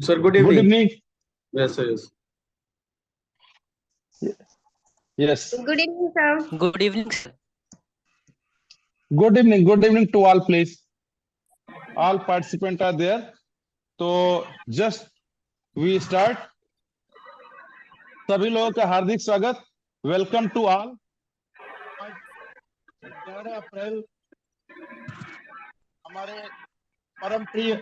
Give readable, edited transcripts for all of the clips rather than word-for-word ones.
Sir, good Good evening. evening. Yes, sir, yes. Yes. Good evening, sir. Good evening, sir. Good evening. Good evening to all, please. All participants are there. तो just we start. सभी लोगों का हार्दिक स्वागत. Welcome to all. 11 अप्रैल हमारे परम प्रिय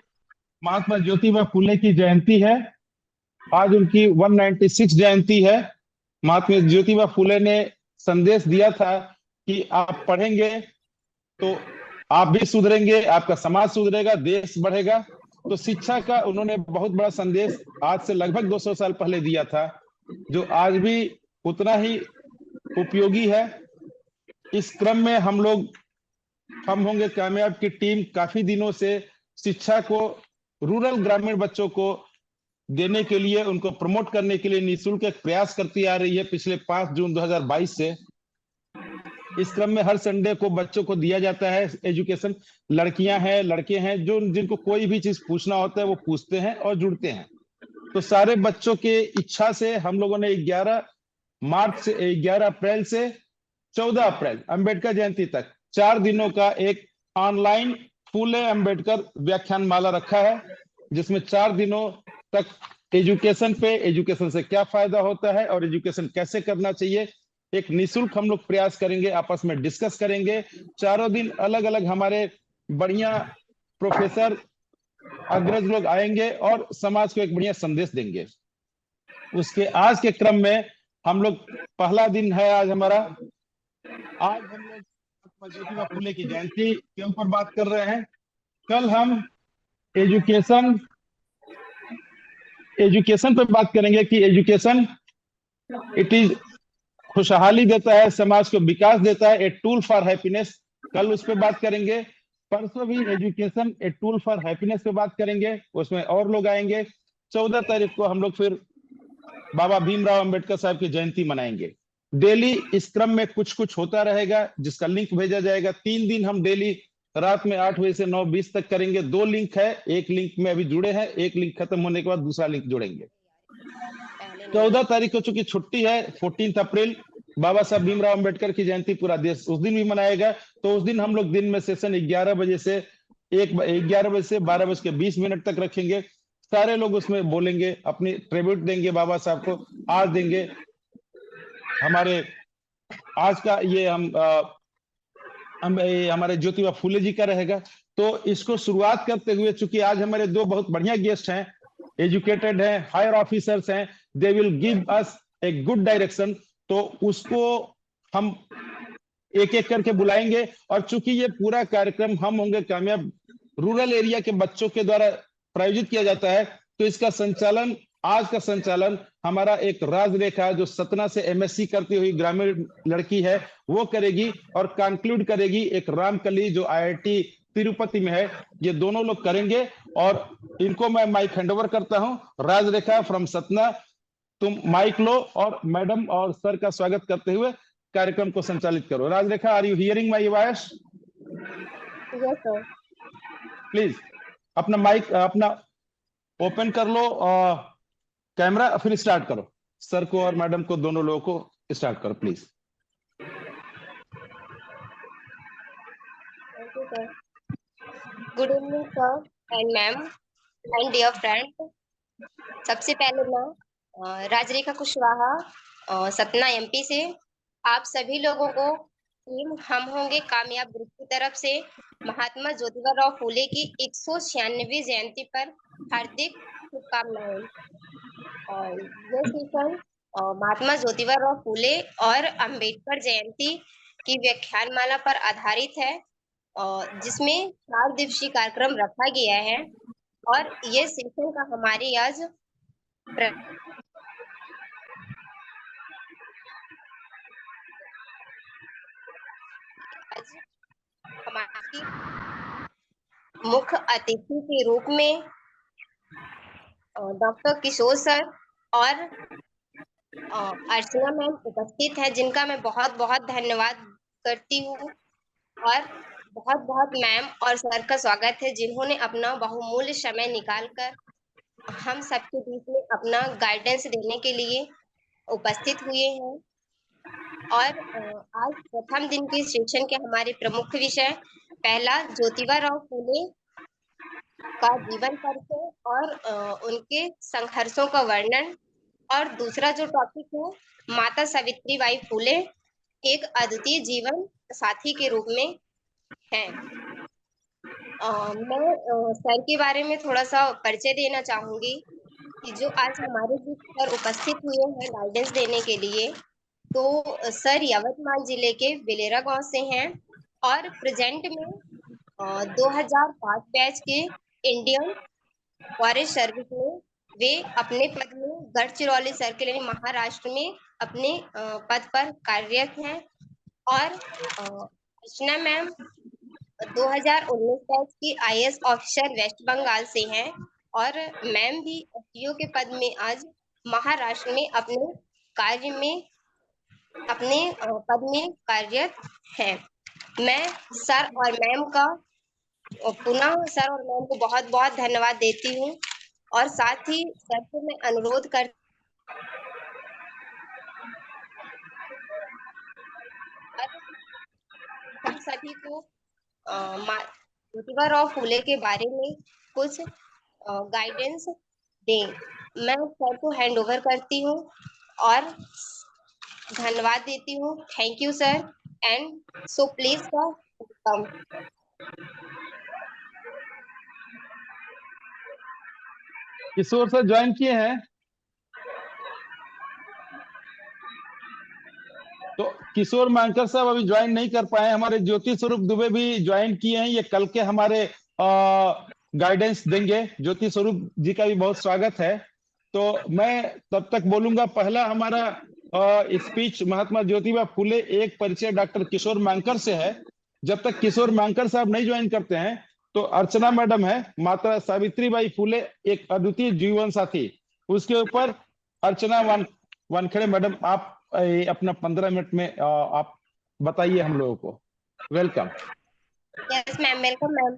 महात्मा ज्योतिबा फुले की जयंती है. आज उनकी 196 जयंती है. महात्मा ज्योतिबा फुले ने संदेश दिया था कि आप पढ़ेंगे तो आप भी सुधरेंगे, आपका समाज सुधरेगा, देश बढ़ेगा. तो शिक्षा का उन्होंने बहुत बड़ा संदेश आज से लगभग 200 साल पहले दिया था, जो आज भी उतना ही उपयोगी है. इस क्रम में हम होंगे कामयाब की टीम काफी दिनों से शिक्षा को रूरल ग्रामीण बच्चों को देने के लिए, उनको प्रमोट करने के लिए निःशुल्क एक प्रयास करती आ रही है पिछले 5 जून 2022 से. इस क्रम में हर संडे को बच्चों को दिया जाता है एजुकेशन. लड़कियां हैं, लड़के हैं, जो जिनको कोई भी चीज पूछना होता है वो पूछते हैं और जुड़ते हैं. तो सारे बच्चों के इच्छा से हम लोगों ने 11 अप्रैल से 14 अप्रैल अंबेडकर जयंती तक 4 दिनों का एक ऑनलाइन फूले अंबेडकर व्याख्यान माला रखा है, जिसमें 4 दिनों तक एजुकेशन से क्या फायदा होता है और एजुकेशन कैसे करना चाहिए, एक निःशुल्क हम लोग प्रयास करेंगे, आपस में डिस्कस करेंगे. चारों दिन अलग अलग हमारे बढ़िया प्रोफेसर अग्रज लोग आएंगे और समाज को एक बढ़िया संदेश देंगे. उसके आज के क्रम में हम लोग पहला दिन है आज हमारा. आज हम लोग महात्मा ज्योतिबा फुले की जयंती के ऊपर बात कर रहे हैं. कल हम एजुकेशन पे बात करेंगे कि एजुकेशन इट इज खुशहाली देता है, समाज को विकास देता है, ए टूल फॉर हैप्पीनेस. कल उस पर बात करेंगे. परसों भी education a tool for happiness पे बात करेंगे, उसमें और लोग आएंगे. 14 तारीख को हम लोग फिर बाबा भीमराव अंबेडकर साहब की जयंती मनाएंगे. डेली इस क्रम में कुछ कुछ होता रहेगा, जिसका लिंक भेजा जाएगा. 3 दिन हम डेली रात में 8 बजे से 9:20 तक करेंगे. 2 लिंक है, एक लिंक में अभी जुड़े हैं, एक लिंक खत्म होने के बाद दूसरा लिंक जोड़ेंगे. 14 तारीख को चूंकि छुट्टी है, 14 अप्रैल बाबा साहब भीमराव अंबेडकर की जयंती पूरा देश उस दिन भी मनाएगा. तो उस दिन हम लोग दिन में सेशन 11 बजे से 12:20 तक रखेंगे. सारे लोग उसमें बोलेंगे, अपनी ट्रिब्यूट देंगे बाबा साहब को, आज देंगे. हमारे आज का ये हमारे ज्योतिबा फुले जी का रहेगा. तो इसको शुरुआत करते हुए, चूंकि आज हमारे 2 बहुत बढ़िया गेस्ट हैं, एजुकेटेड हैं, हायर ऑफिसर्स हैं, they will give us a good direction. तो उसको हम एक एक करके बुलाएंगे. और चूंकि ये पूरा कार्यक्रम हम होंगे कामयाब रूरल एरिया के बच्चों के द्वारा प्रायोजित किया जाता है, तो इसका संचालन, आज का संचालन हमारा एक राजरेखा जो सतना से एमएससी करती हुई ग्रामीण लड़की है वो करेगी, और कंक्लूड करेगी एक रामकली जो आईआईटी तिरुपति में है. ये दोनों लोग करेंगे और इनको मैं माइक हैंडओवर करता हूं. राजरेखा फ्रॉम सतना, तुम माइक लो और मैडम और सर का स्वागत करते हुए कार्यक्रम को संचालित करो. Rajrekha, are you hearing my voice? Yes, sir. Please अपना माइक अपना ओपन कर लो और कैमरा, फिर स्टार्ट करो. सर को और मैडम को, दोनों लोगों को स्टार्ट करो please. Thank you, sir. Good evening, sir and ma'am and dear friend. सबसे पहले मैं राजरेखा कुशवाहा सतना एमपी से आप सभी लोगों को टीम हम होंगे कामयाब ग्रुप की तरफ से महात्मा ज्योतिबा राव फूले की 196वीं जयंती पर हार्दिक शुभकामनाएं. और ये सेशन महात्मा ज्योतिबा राव फूले और अंबेडकर जयंती की व्याख्यानमाला पर आधारित है, जिसमें 4 दिवसीय कार्यक्रम रखा गया है. और ये सेशन का हमारी आज हमारी मुख्य अतिथि के रूप में डॉक्टर किशोर सर और अर्चना मैम उपस्थित है, जिनका मैं बहुत बहुत धन्यवाद करती हूँ. और बहुत बहुत मैम और सर का स्वागत है, जिन्होंने अपना बहुमूल्य समय निकालकर हम सबके बीच में अपना गाइडेंस देने के लिए उपस्थित हुए हैं। और आज प्रथम दिन के सेशन के हमारे प्रमुख विषय, पहला ज्योतिबा राव फूले का जीवन परिचय और उनके संघर्षों का वर्णन, और दूसरा जो टॉपिक है, माता सावित्री बाई फूले एक अद्वितीय जीवन साथी के रूप में है। मैं सर के बारे में थोड़ा सा परिचय देना चाहूंगी कि जो आज हमारे बीच पर उपस्थित हुए हैं गाइडेंस देने के लिए, तो सर यवतमाल जिले के बेलेरा गांव से हैं और प्रेजेंट में 2005 बैच के इंडियन फॉरेस्ट सर्विस में वे अपने पद में गढ़चिरौली सर्किल यानी महाराष्ट्र में अपने पद पर कार्यरत हैं। और अर्चना मैम 2019 बैच की आईएएस ऑफिसर वेस्ट बंगाल से हैं और मैम भी एसडीओ के पद में आज महाराष्ट्र में अपने पद में कार्यरत हैं। मैं सर और मैम का पुनः सर और मैम को बहुत बहुत धन्यवाद देती हूँ और साथ ही सर से मैं अनुरोध कर हम सभी को ज्योतिबा राव फूले के बारे में कुछ गाइडेंस दें। मैं सर को हैंड ओवर करती हूँ और धन्यवाद देती हूँ। Thank you sir and so please sir come. Kishore sir join किए हैं? तो किशोर मांकर साहब अभी ज्वाइन नहीं कर पाए। हमारे ज्योति स्वरूप दुबे भी ज्वाइन किए हैं, ये कल के हमारे गाइडेंस देंगे। ज्योति स्वरूप जी का भी बहुत स्वागत है। तो मैं तब तक बोलूंगा, पहला हमारा स्पीच महात्मा ज्योतिबा फूले एक परिचय डॉक्टर किशोर मांकर से है। जब तक किशोर मांकर साहब नहीं ज्वाइन करते हैं तो अर्चना मैडम है, माता सावित्री बाई फूले एक अद्वितीय जीवन साथी, उसके ऊपर अर्चना वानखेड़े मैडम आप अपना 15 मिनट में आप बताइए हम लोगों को। Welcome. Yes ma'am, welcome ma'am.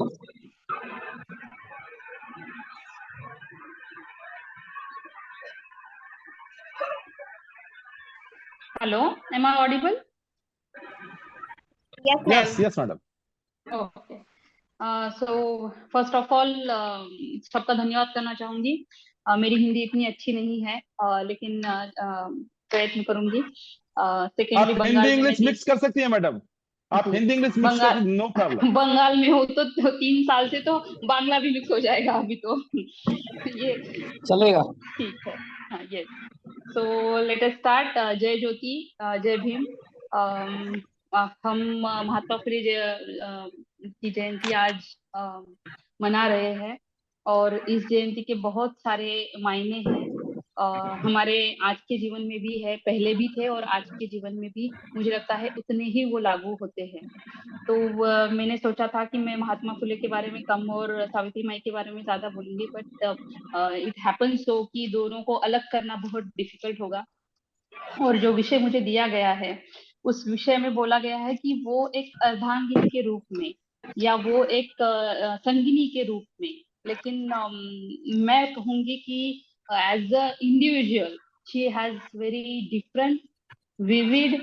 Hello, am I audible? Yes ma'am. Yes madam. Okay. So first of all सबका धन्यवाद करना चाहूंगी। मेरी हिंदी इतनी अच्छी नहीं है लेकिन प्रयत्न करूंगी। सेकेंडली आप हिंदी इंग्लिश मिक्स कर सकती हैं मैडम, आप हिंदी इंग्लिश मिक्स कर, नो प्रॉब्लम। बंगाल में हो तो 3 साल से तो बांग्ला भी मिक्स हो जाएगा अभी तो ये चलेगा, ठीक है। हाँ yes, so let us start. जय ज्योति, जय भीम। हम महात्मा फुले की जयंती आज मना रहे हैं और इस जयंती के बहुत सारे मायने हैं। हमारे आज के जीवन में भी है, पहले भी थे और आज के जीवन में भी मुझे लगता है उतने ही वो लागू होते हैं। तो मैंने सोचा था कि मैं महात्मा फुले के बारे में कम और सावित्री माई के बारे में ज्यादा बोलूंगी, बट इट हैपन्स सो कि दोनों को अलग करना बहुत डिफिकल्ट होगा। और जो विषय मुझे दिया गया है उस विषय में बोला गया है कि वो एक अर्धांगिनी के रूप में या वो एक संगिनी के रूप में, लेकिन मैं कहूंगी कि as a individual she has very different, vivid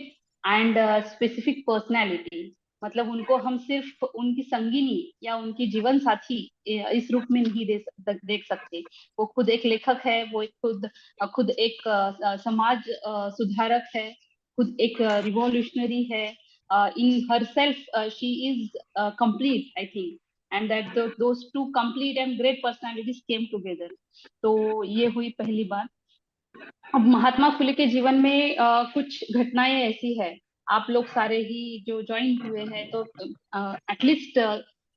and specific personality. मतलब उनको हम सिर्फ उनकी संगिनी या उनकी जीवन साथी इस रूप में नहीं देख सकते। वो खुद एक लेखक है, वो खुद एक समाज सुधारक है, खुद एक रिवॉल्यूशनरी है। In her self she is complete I think, and that those two complete and great personalities came together. तो ये हुई पहली बात। अब महात्मा फुले के जीवन में कुछ घटनाएं ऐसी है, आप लोग सारे ही जो ज्वाइन हुए हैं तो एटलीस्ट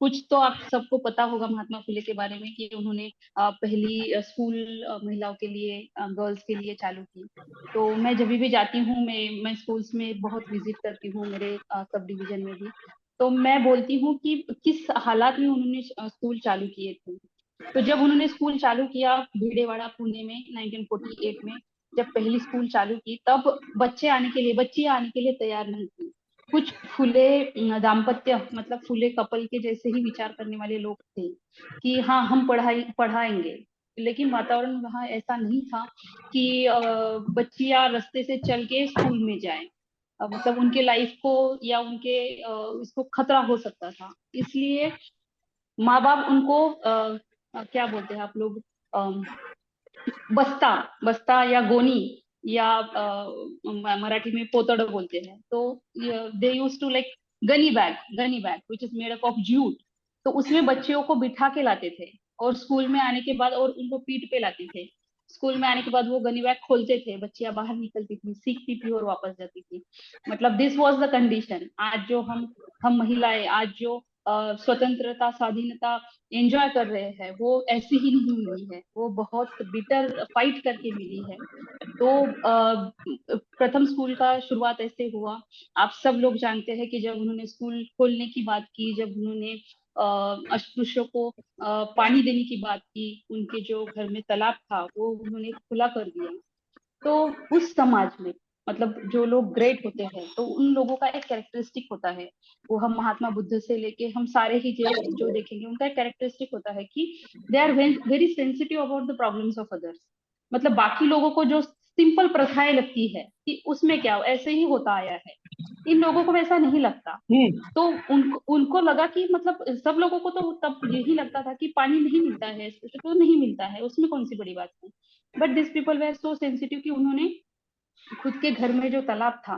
कुछ तो आप सबको पता होगा महात्मा फुले के बारे में कि उन्होंने पहली स्कूल महिलाओं के लिए, गर्ल्स के लिए चालू की। तो मैं जब भी जाती हूँ, मैं स्कूल्स में बहुत विजिट करती हूँ, मेरे सब डिवीजन में भी। तो मैं बोलती हूँ कि किस हालात में उन्होंने स्कूल चालू किए थे। तो जब उन्होंने स्कूल चालू किया भिडेवाड़ा पुणे में 1948 में, जब पहली स्कूल चालू की, तब बच्चियां आने के लिए तैयार नहीं थी। कुछ फुले दाम्पत्य मतलब फुले कपल के जैसे ही विचार करने वाले लोग थे कि हाँ हम पढ़ाएंगे, लेकिन वातावरण वहाँ ऐसा नहीं था कि बच्चियां रास्ते से चल के स्कूल में जाएं। मतलब उनके लाइफ को या उनके इसको खतरा हो सकता था, इसलिए माँ बाप उनको क्या बोलते हैं आप लोग, बस्ता बस्ता या गोनी या मराठी में पोतड़ बोलते हैं, तो they use to like gunny bag which is made up of jute. तो उसमें बच्चियों को बिठा के लाते थे और स्कूल में आने के बाद और उनको पीठ पे लाते थे। स्कूल में आने के बाद वो गनी बैग खोलते थे, बच्चियां बाहर निकलती थी, सीखती थी और वापस जाती थी। मतलब दिस वाज द कंडीशन। आज जो हम महिलाएं आज जो स्वतंत्रता स्वाधीनता एंजॉय कर रहे हैं, वो ऐसी ही नहीं मिली है, वो बहुत बिटर फाइट करके मिली है। तो प्रथम स्कूल का शुरुआत ऐसे हुआ। आप सब लोग जानते हैं कि जब उन्होंने स्कूल खोलने की बात की, जब उन्होंने अस्पृश्यों को पानी देने की बात की, उनके जो घर में तालाब था वो उन्होंने खुला कर दिया। तो उस समाज में मतलब जो लोग ग्रेट होते हैं, तो उन लोगों का एक कैरेक्टरिस्टिक होता है। वो हम महात्मा बुद्ध से लेके हम सारे ही जो देखेंगे, उनका एक कैरेक्टरिस्टिक होता है कि they are very sensitive about the problems of others. मतलब बाकी लोगों को जो सिंपल प्रथाएं लगती है कि उसमें क्या ऐसे ही होता आया है, इन लोगों को वैसा नहीं लगता। तो उनको उनको लगा कि मतलब सब लोगों को तो तब यही लगता था कि पानी नहीं मिलता है तो नहीं मिलता है, उसमें कौन सी बड़ी बात है। But this people were so sensitive कि उन्होंने खुद के घर में जो तालाब था,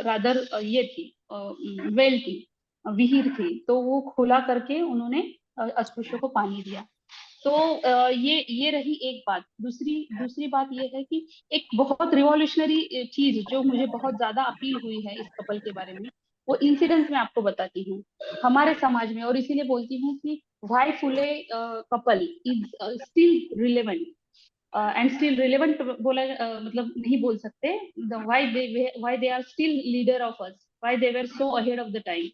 रादर ये थी वेल थी, विहीर थी, तो वो खोला करके उन्होंने अस्पृश्यों को पानी दिया। तो ये रही एक बात। दूसरी दूसरी बात ये है कि एक बहुत रिवॉल्यूशनरी चीज जो मुझे बहुत ज्यादा अपील हुई है इस कपल के बारे में, वो इंसिडेंट मैं आपको बताती हूँ हमारे समाज में। और इसीलिए बोलती हूँ कि why Phule couple is still relevant and still relevant बोला मतलब नहीं बोल सकते, why they are still leader of us, why they were so ahead of the time.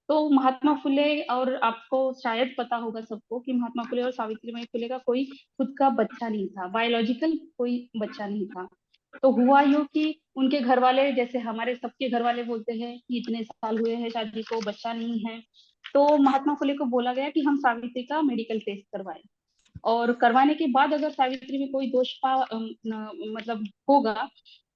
तो महात्मा फुले, और आपको शायद पता होगा सबको कि महात्मा फुले और सावित्रीबाई फुले का कोई खुद का बच्चा नहीं था, बायोलॉजिकल कोई बच्चा नहीं था। तो हुआ यूं कि उनके घर वाले, जैसे हमारे सबके घर वाले बोलते हैं कि इतने साल हुए हैं शादी को, बच्चा नहीं है। तो महात्मा फुले को बोला गया कि हम सावित्री का मेडिकल टेस्ट करवाएं, और करवाने के बाद अगर सावित्री में कोई दोष मतलब होगा,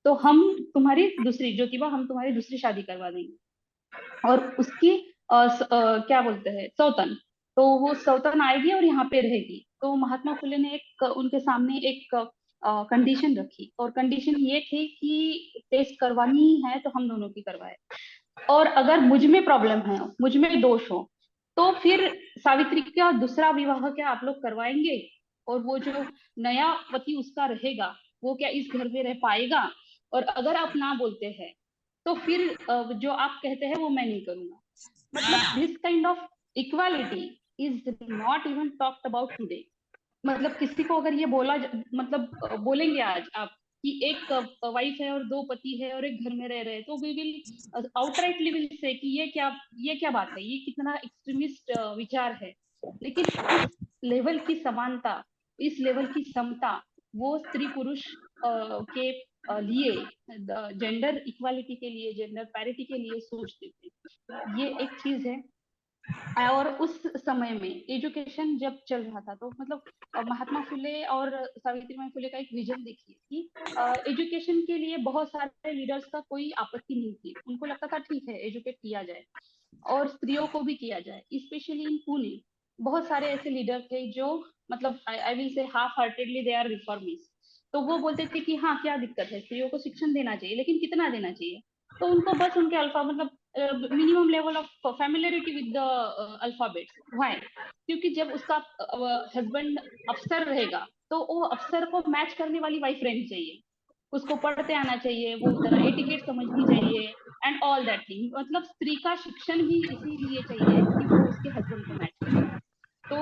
तो हम तुम्हारी दूसरी ज्योतिबा, हम तुम्हारी दूसरी शादी करवा देंगे। और उसकी क्या बोलते हैं सौतन, तो वो सौतन आएगी और यहाँ पे रहेगी। तो महात्मा फुले ने एक उनके सामने एक कंडीशन रखी, और कंडीशन ये थी कि टेस्ट करवानी ही है तो हम दोनों की करवाए, और अगर मुझ में प्रॉब्लम है, मुझ में दोष हो, तो फिर सावित्री का दूसरा विवाह क्या आप लोग करवाएंगे, और वो जो नया पति उसका रहेगा वो क्या इस घर में रह पाएगा। और अगर आप ना बोलते हैं तो फिर जो आप कहते हैं वो मैं नहीं करूंगा। मतलब this kind of equality is not even talked about today. मतलब किसी को अगर ये मतलब बोलेंगे आज आप कि एक वाइफ है और दो पति है और एक घर में रह रहे हैं, तो we will outrightly will say कि ये क्या बात है, ये कितना एक्सट्रीमिस्ट विचार है। लेकिन इस लेवल की समानता, इस लेवल की समता वो स्त्री पुरुष के लिए, जेंडर इक्वालिटी के लिए, जेंडर पैरिटी के लिए सोचते थे। ये एक चीज है। और उस समय में एजुकेशन जब चल रहा था, तो मतलब महात्मा फुले और सावित्रीबाई फुले का एक विजन देखिए कि एजुकेशन के लिए बहुत सारे लीडर्स का कोई आपत्ति नहीं थी। उनको लगता था ठीक है एजुकेट किया जाए और स्त्रियों को भी किया जाए। स्पेशली इन पुणे बहुत सारे ऐसे लीडर थे जो मतलब I will say half heartedly they are reformist. तो वो बोलते थे कि हाँ क्या दिक्कत है, स्त्रियों को शिक्षण देना चाहिए, लेकिन कितना देना चाहिए। तो उनको बस उनके अल्फा मतलब minimum level of familiarity with the alphabets. Why? क्योंकि जब उसका हस्बैंड अफसर रहेगा तो वो अफसर को मैच करने वाली वाइफ रहनी चाहिए, उसको पढ़ते आना चाहिए, वो उतना एटिकेट समझनी चाहिए एंड ऑल दैट थिंग। मतलब स्त्री का शिक्षण भी इसीलिए चाहिए कि वो उसके हस्बैंड को मैच करे। तो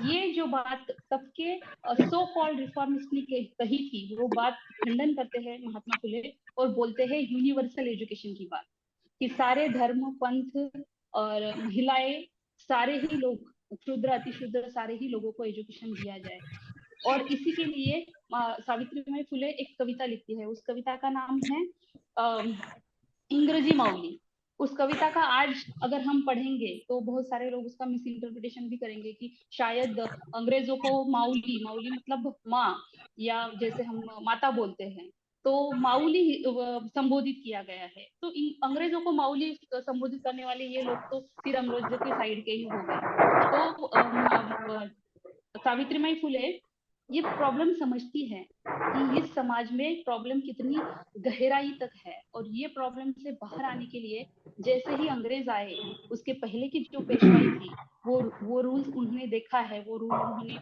ये जो बात तब के सो कॉल्ड रिफॉर्मिस्ट ने कही थी, वो बात खंडन करते हैं महात्मा फुले और बोलते हैं यूनिवर्सल एजुकेशन की बात, कि सारे धर्म पंथ और महिलाएं, सारे ही लोग, क्षुद्र अतिशूद्र सारे ही लोगों को एजुकेशन दिया जाए। और इसी के लिए सावित्रीबाई फुले एक कविता लिखती है, उस कविता का नाम है इंग्रजी माऊली। उस कविता का आज अगर हम पढ़ेंगे तो बहुत सारे लोग उसका मिस इंटरप्रिटेशन भी करेंगे कि शायद अंग्रेजों को माउली, माउली मतलब माँ, या जैसे हम माता बोलते हैं, तो माउली संबोधित किया गया है। तो अंग्रेजों को माउली संबोधित करने वाले ये लोग तो फिर अंग्रेजों की साइड के ही हो गए। तो सावित्रीबाई फुले ये प्रॉब्लम समझती है कि इस समाज में प्रॉब्लम कितनी गहराई तक है, और ये प्रॉब्लम से बाहर आने के लिए जैसे ही अंग्रेज आए, उसके पहले की जो पेशवाई थी, वो रूल्स उन्होंने देखा है, वो रूल उन्होंने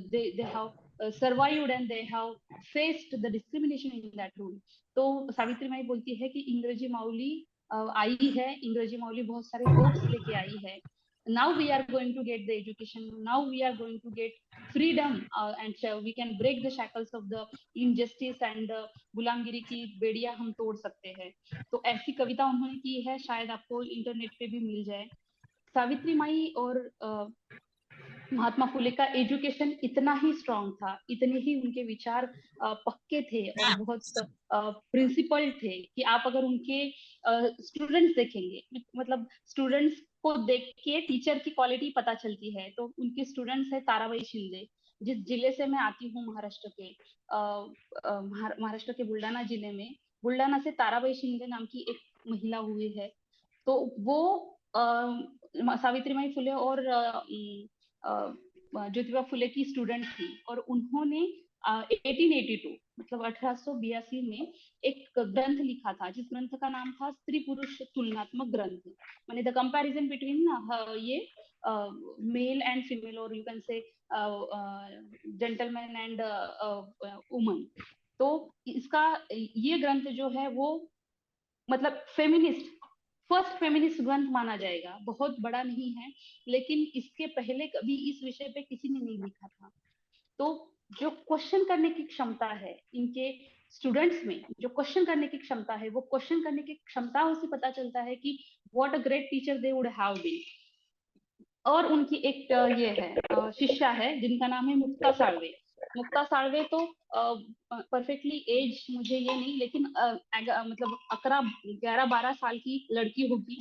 they have survived and they have faced the discrimination in that rule. तो सावित्रीबाई बोलती है कि इंग्रजी माउली आई है, इंग्रजी माउली बहुत सारे होप्स लेके आई है। Now we are going to get the education, now we are going to get freedom, and we can break the shackles of the injustice and गुलामगिरी की बेड़ियां हम तोड़ सकते हैं। तो ऐसी कविता उन्होंने की है, शायद आपको इंटरनेट पे भी मिल जाए। सावित्री माई और महात्मा फुले का एजुकेशन इतना ही स्ट्रांग था, इतने ही उनके विचार पक्के थे और बहुत प्रिंसिपल थे कि आप अगर उनके स्टूडेंट्स देखेंगे, मतलब स्टूडेंट्स को देख के टीचर की क्वालिटी पता चलती है। तो उनके स्टूडेंट्स है ताराबाई शिंदे, जिस जिले से मैं आती हूँ, महाराष्ट्र के बुल्डाना जिले में, बुल्डाना से ताराबाई शिंदे नाम की एक महिला हुई है। तो वो सावित्रीबाई फुले और ज्योतिबा फुले की स्टूडेंट थी, और उन्होंने 1882 मतलब 1882 में एक ग्रंथ लिखा था, जिस ग्रंथ का नाम था स्त्री पुरुष तुलनात्मक ग्रंथ, माने द कंपैरिजन बिटवीन ये मेल एंड फीमेल, और you can say gentleman and woman. तो इसका ये ग्रंथ जो है वो मतलब फेमिनिस्ट, फर्स्ट फेमिनिस्ट ग्रंथ माना जाएगा। बहुत बड़ा नहीं है, लेकिन इसके पहले कभी इस विषय पे किसी ने नहीं लिखा था। तो जो क्वेश्चन करने की क्षमता है इनके स्टूडेंट्स में, जो क्वेश्चन करने की क्षमता है, वो क्वेश्चन करने की क्षमता से पता चलता है कि what a great teacher they would have been. और उनकी एक ये है शिष्या है जिनका नाम है मुक्ता साळवे। मुक्ता साळवे तो परफेक्टली एज मुझे ये नहीं, लेकिन मतलब 11-12 साल की लड़की होगी,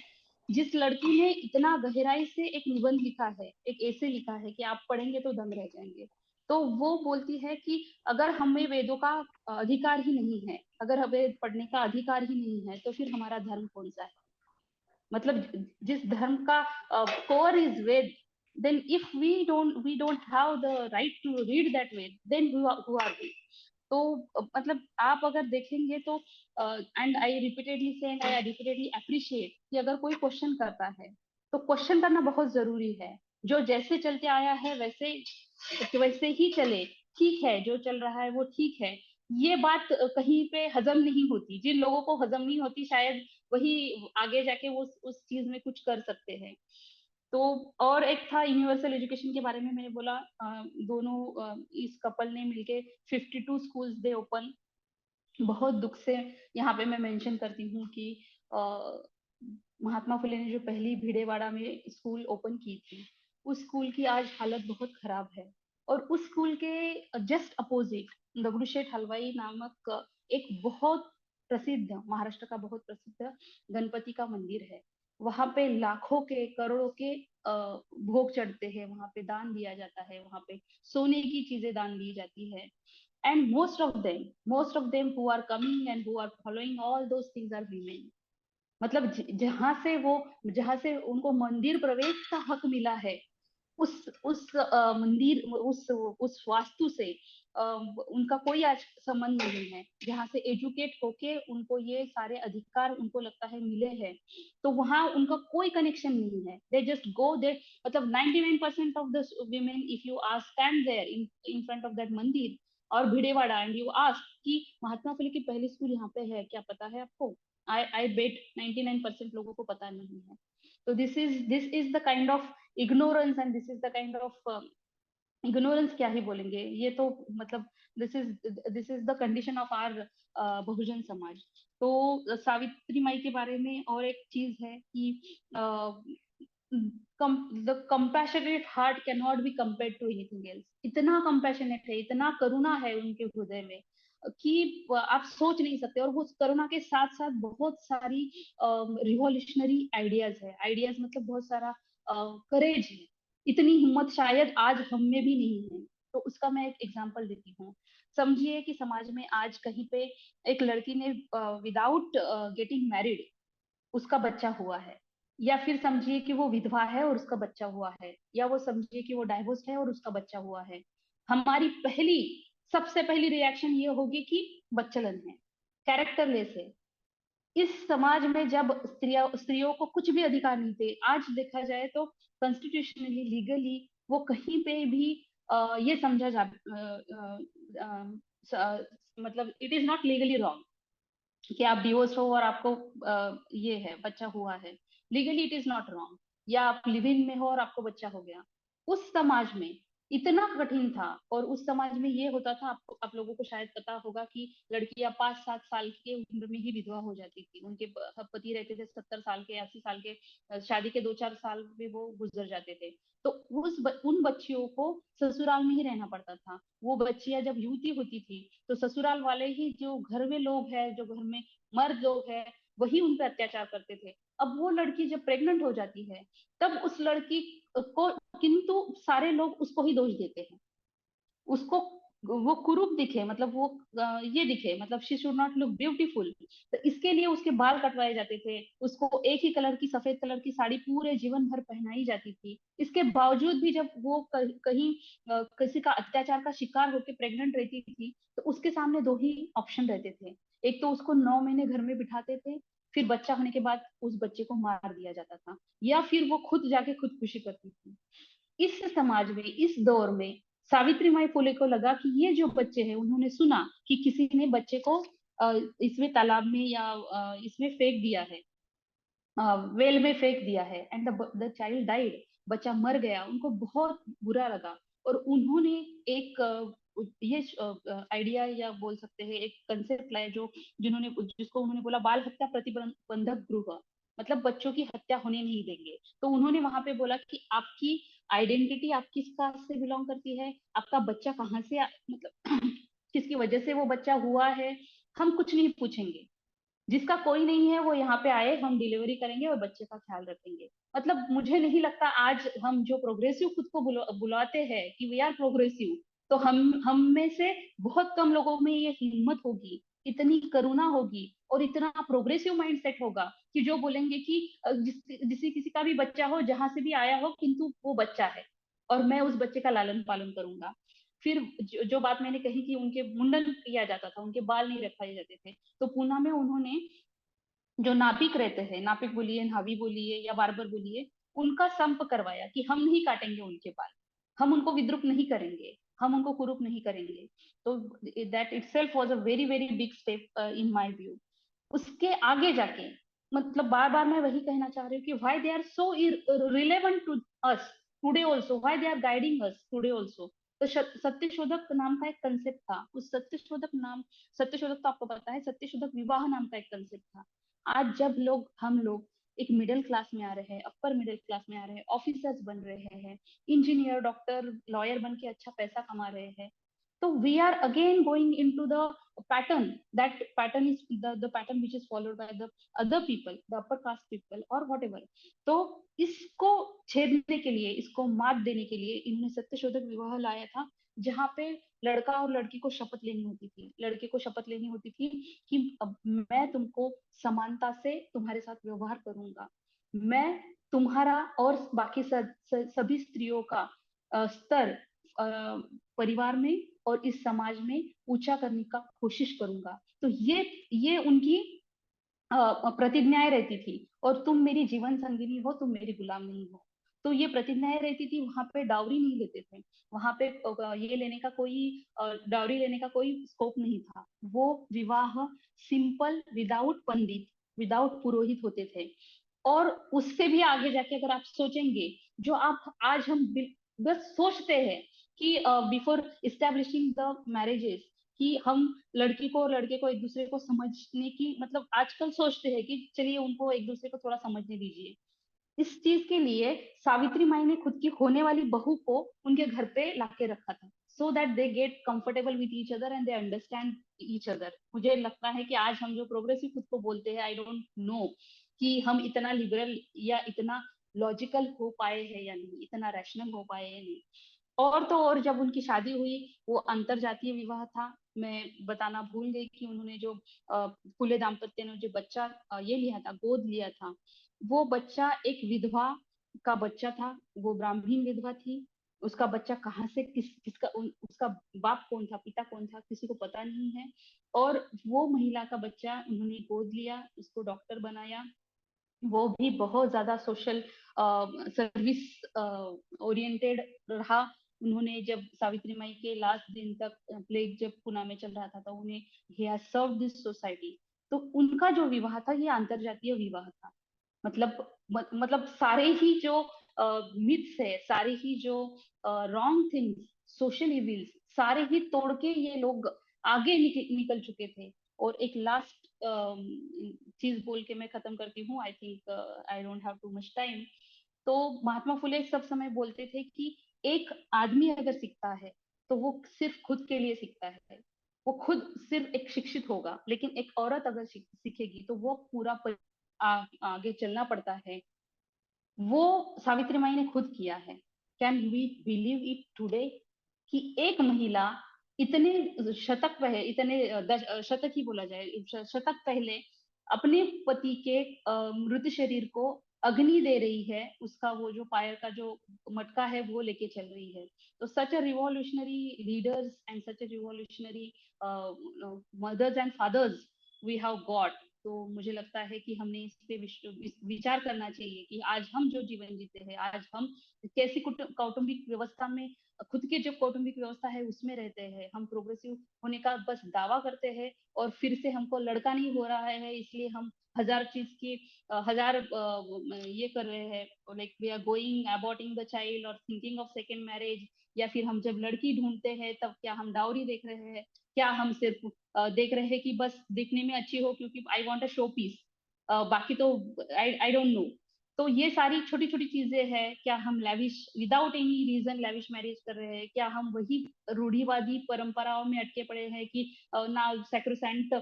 जिस लड़की ने इतना गहराई से एक निबंध लिखा है, एक ऐसे लिखा है कि आप पढ़ेंगे तो दंग रह जाएंगे। तो वो बोलती है कि अगर हमें वेदों का अधिकार ही नहीं है, अगर हमें पढ़ने का अधिकार ही नहीं है, तो फिर हमारा धर्म कौन सा है? मतलब जिस धर्म का core is Veda, then if we don't have the right to read that way, then who are we? तो मतलब आप अगर देखेंगे तो एंड आई रिपीटेडली से एंड आई रिपीटेडली अप्रिशिएट कि अगर कोई क्वेश्चन करता है तो क्वेश्चन करना बहुत जरूरी है। जो जैसे चलते आया है वैसे वैसे ही चले, ठीक है, जो चल रहा है वो ठीक है। ये बात कहीं पे हजम नहीं होती, जिन लोगों को हजम नहीं होती शायद वही आगे जाके वो उस चीज में कुछ कर सकते हैं। तो और एक था यूनिवर्सल एजुकेशन के बारे में मैंने बोला, दोनों इस कपल ने मिलके 52 स्कूल्स दे ओपन। बहुत दुख से यहाँ पे मैं मेंशन करती हूँ कि महात्मा फुले ने जो पहली भिडेवाड़ा में स्कूल ओपन की थी, उस स्कूल की आज हालत बहुत खराब है। और उस स्कूल के जस्ट अपोजिट दगड़ूशेठ हलवाई नामक एक बहुत प्रसिद्ध, महाराष्ट्र का बहुत प्रसिद्ध गणपति का मंदिर है। वहां पे लाखों के करोड़ों के भोग चढ़ते हैं, वहां पे दान दिया जाता है, वहां पे सोने की चीजें दान दी जाती है। And most of them who are coming and who are following all those things are women। मतलब जहां से उनको मंदिर प्रवेश का हक मिला है, उस मंदिर उस वास्तु से उनका कोई आज संबंध नहीं है। जहाँ से एजुकेट होके उनको ये सारे अधिकार उनको लगता है मिले हैं, तो वहाँ उनका कोई कनेक्शन नहीं है। दे जस्ट गो दे, मतलब 99% of the women if you ask stand there in front of that मंदिर और भिड़ेवाड़ा एंड यू आस्क कि महात्मा फुले की पहली स्कूल यहाँ पे है, क्या पता है आपको? आई बेट 99% लोगों को पता नहीं है। तो this is the kind of ignorance, and this is the kind of ignorance, क्या ही बोलेंगे, ये तो मतलब this is the condition of our Bahujan Samaj. तो सावित्री माई के बारे में और एक चीज है कि the compassionate heart can not be compared to anything else. इतना कंपैशनेट है, इतना करुणा है उनके हृदय में। कि आप सोच नहीं सकते। और वो कोरोना के साथ साथ बहुत सारी रिवॉल्यूशनरी आइडियाज मतलब बहुत सारा करेज है। इतनी हिम्मत शायद आज हम में भी नहीं है। तो उसका मैं एक एग्जांपल देती हूँ। समझिए कि समाज में आज कहीं पे एक लड़की ने विदाउट गेटिंग मैरिड उसका बच्चा हुआ है, या फिर समझिए कि वो विधवा है और उसका बच्चा हुआ है, या वो समझिए कि वो डाइवोर्स है और उसका बच्चा हुआ है। हमारी सबसे पहली रिएक्शन ये होगी कि बच्चलन है, कैरेक्टरलेस है। इस समाज में जब स्त्रियों को कुछ भी अधिकार नहीं थे, आज देखा जाए तो कॉन्स्टिट्यूशनली लीगली वो कहीं पे भी ये समझा जा मतलब it is not legally wrong कि आप डिवोर्स हो और आपको ये है बच्चा हुआ है। Legally it is not wrong. या आप लिव इन में हो और आपको बच्चा हो गया। उस समाज में इतना कठिन था। और उस समाज में ये होता था, आप लोगों को शायद पता होगा कि लड़कियां 5-7 साल की उम्र में ही विधवा हो जाती थी। उनके पति रहते थे 70 साल के 80 साल के, शादी के 2-4 साल में वो गुजर जाते थे। तो उन बच्चियों को ससुराल में ही रहना पड़ता था। वो बच्चियां जब युवती होती थी तो ससुराल वाले ही, जो घर में लोग हैं, जो घर में मर्द लोग हैं, वही उन पर अत्याचार करते थे। अब वो लड़की जब प्रेग्नेंट हो जाती है तब उस लड़की को, किंतु सारे लोग उसको ही दोष देते हैं। उसको वो कुरूप दिखे, मतलब वो ये दिखे, मतलब she should not look beautiful. तो इसके लिए उसके बाल कटवाए जाते थे, उसको एक ही कलर की, सफेद कलर की साड़ी पूरे जीवन भर पहनाई जाती थी। इसके बावजूद भी जब वो कहीं किसी का अत्याचार का शिकार होकर प्रेग्नेंट रहती थी तो उसके सामने दो ही ऑप्शन रहते थे। एक तो उसको 9 महीने घर में बिठाते थे, फिर बच्चा होने के बाद उस बच्चे को मार दिया जाता था, या फिर वो खुद जाके खुदकुशी करती थी। इस समाज में, इस दौर में सावित्री माई फुले को लगा कि ये जो बच्चे हैं, उन्होंने सुना कि किसी ने बच्चे को इसमें तालाब में या इसमें फेंक दिया है, वेल में फेंक दिया है, एंड द चाइल्ड डाइड। बच्चा मर गया। उनको बहुत बुरा लगा और उन्होंने एक ये आइडिया या बोल सकते हैं एक कंसेप्ट लाया, जिसको उन्होंने बोला बाल हत्या प्रतिबंधक गृह। मतलब बच्चों की हत्या होने नहीं देंगे। तो उन्होंने वहां पे बोला कि आपकी आइडेंटिटी, आप किस कास्ट से बिलोंग करती है, आपका बच्चा कहाँ से मतलब किसकी वजह से वो बच्चा हुआ है, हम कुछ नहीं पूछेंगे। जिसका कोई नहीं है वो यहाँ पे आए, हम डिलीवरी करेंगे और बच्चे का ख्याल रखेंगे। मतलब मुझे नहीं लगता आज हम जो प्रोग्रेसिव खुद को बुलाते हैं कि वी आर प्रोग्रेसिव, तो हम में से बहुत कम लोगों में ये हिम्मत होगी, इतनी करुणा होगी और इतना प्रोग्रेसिव माइंडसेट होगा कि जो बोलेंगे कि किसी का भी बच्चा हो, जहां से भी आया हो, किंतु वो बच्चा है और मैं उस बच्चे का लालन पालन करूंगा। फिर जो बात मैंने कही कि उनके मुंडन किया जाता था, उनके बाल नहीं रखाए जाते थे, तो पूना में उन्होंने जो नापिक रहते हैं, नापिक बोलिए, नावी बोलिए या बार्बर बोलिए, उनका संप करवाया कि हम नहीं काटेंगे उनके बाल, हम उनको विद्रुप नहीं करेंगे, हम उनको कुरूप नहीं करेंगे। तो that itself was a very very big step in my view. उसके आगे जाके मतलब बार बार मैं वही कहना चाह रही हूँ कि why they are so relevant to us today also, why they are guiding us today also. तो सत्यशोधक नाम का एक कंसेप्ट था। उस सत्यशोधक तो आपको पता है, सत्यशोधक विवाह नाम का एक कंसेप्ट था। आज जब हम लोग एक मिडिल क्लास में आ रहे हैं, अपर मिडिल क्लास में आ रहे हैं, ऑफिसर्स बन रहे हैं, इंजीनियर, डॉक्टर, लॉयर बन के अच्छा पैसा कमा रहे हैं, तो we are again going into the pattern. That pattern is the pattern which is followed by the other people, the upper caste people or whatever. तो इसको छेदने के लिए, इसको मात देने के लिए इन्होंने सत्यशोधक विवाह लाया था, जहाँ पे लड़का और लड़की को शपथ लेनी होती थी, लड़के को शपथ लेनी होती थी कि अब मैं तुमको समानता से तुम्हारे साथ व्यवहार करूंगा, मैं तुम्हारा और बाकी सभी स्त्रियों का स्तर परिवार में और इस समाज में ऊंचा करने का कोशिश करूंगा। तो ये उनकी प्रतिज्ञाएं रहती थी। और तुम मेरी जीवन संगिनी हो, तुम मेरी गुलाम नहीं हो। तो ये प्रतिज्ञाएं रहती थी। वहां पे डाउरी नहीं लेते थे, वहां पे ये लेने का कोई डाउरी लेने का कोई स्कोप नहीं था। वो विवाह सिंपल, विदाउट पंडित, विदाउट पुरोहित होते थे। और उससे भी आगे जाके अगर आप सोचेंगे, जो आप आज हम बस सोचते हैं कि बिफोर इस्टेब्लिशिंग द मैरिजेस, कि हम लड़की को और लड़के को एक दूसरे को समझने की, मतलब आजकल सोचते हैं कि चलिए उनको एक दूसरे को थोड़ा समझने दीजिए। इस चीज के लिए सावित्री माई ने खुद की होने वाली बहू को उनके घर पे लाके रखा था, so that they get comfortable with each other and they understand each other. मुझे लगता है कि आज हम जो प्रोग्रेसिव खुद को बोलते हैं, आई डोंट नो कि हम इतना लिबरल या इतना लॉजिकल हो पाए हैं या नहीं, इतना रैशनल हो पाए या नहीं। और तो और जब उनकी शादी हुई वो अंतर जातीय विवाह था। मैं बताना भूल गई कि उन्होंने जो फुले दाम्पत्य ने जो बच्चा ये लिया था, गोद लिया था, वो बच्चा एक विधवा का बच्चा था। वो ब्राह्मण विधवा थी। उसका बच्चा कहाँ से उसका बाप कौन था, पिता कौन था, किसी को पता नहीं है। और वो महिला का बच्चा उन्होंने गोद लिया, उसको डॉक्टर बनाया। वो भी बहुत ज्यादा सोशल सर्विस ओरिएंटेड रहा। उन्होंने जब सावित्री माई के लास्ट दिन तक प्लेग जब पुणे में चल रहा था तो उन्हें he has served this society. तो उनका जो विवाह था ये अंतरजातीय विवाह था। मतलब सारे ही जो मिथ्स है, सारे ही जो रॉन्ग थिंग्स, सोशल इविल्स, सारे ही तोड़ के ये लोग आगे निकल चुके थे। और एक लास्ट चीज बोल के मैं खत्म करती हूँ। I think I don't have too much time. तो महात्मा फुले सब समय बोलते थे कि एक आदमी अगर सीखता है तो वो सिर्फ खुद के लिए सीखता है, वो खुद सिर्फ एक शिक्षित होगा। लेकिन एक औरत अगर सीखेगी तो वो पूरा आगे चलना पड़ता है। वो सावित्री माई ने खुद किया है। Can we believe it today कि एक महिला इतने शतक पहले, शतक ही बोला जाए, शतक पहले अपने पति के मृत शरीर को अग्नि दे रही है, उसका वो जो फायर का जो मटका है वो लेके चल रही है। तो such a revolutionary leaders and such a revolutionary mothers and fathers we have got. तो मुझे लगता है कि हमने इस पे विचार करना चाहिए कि आज हम जो जीवन जीते हैं, आज हम कैसी कौटुंबिक व्यवस्था में, खुद की जो कौटुंबिक व्यवस्था है उसमें रहते हैं। हम प्रोग्रेसिव होने का बस दावा करते हैं और फिर से हमको लड़का नहीं हो रहा है, इसलिए हम हजार चीज की हजार ये कर रहे हैं, like we are going aborting the child और थिंकिंग ऑफ सेकेंड मैरिज। या फिर हम जब लड़की ढूंढते हैं तब क्या हम डाउरी देख रहे हैं, क्या हम सिर्फ देख रहे हैं कि बस दिखने में अच्छी हो क्योंकि I want a show piece, बाकी तो आई डोंट नो। तो ये सारी छोटी छोटी चीजें हैं। क्या हम lavish without any reason lavish marriage कर रहे हैं? क्या हम वही रूढ़िवादी परंपराओं में अटके पड़े हैं कि ना सैक्रोसेंट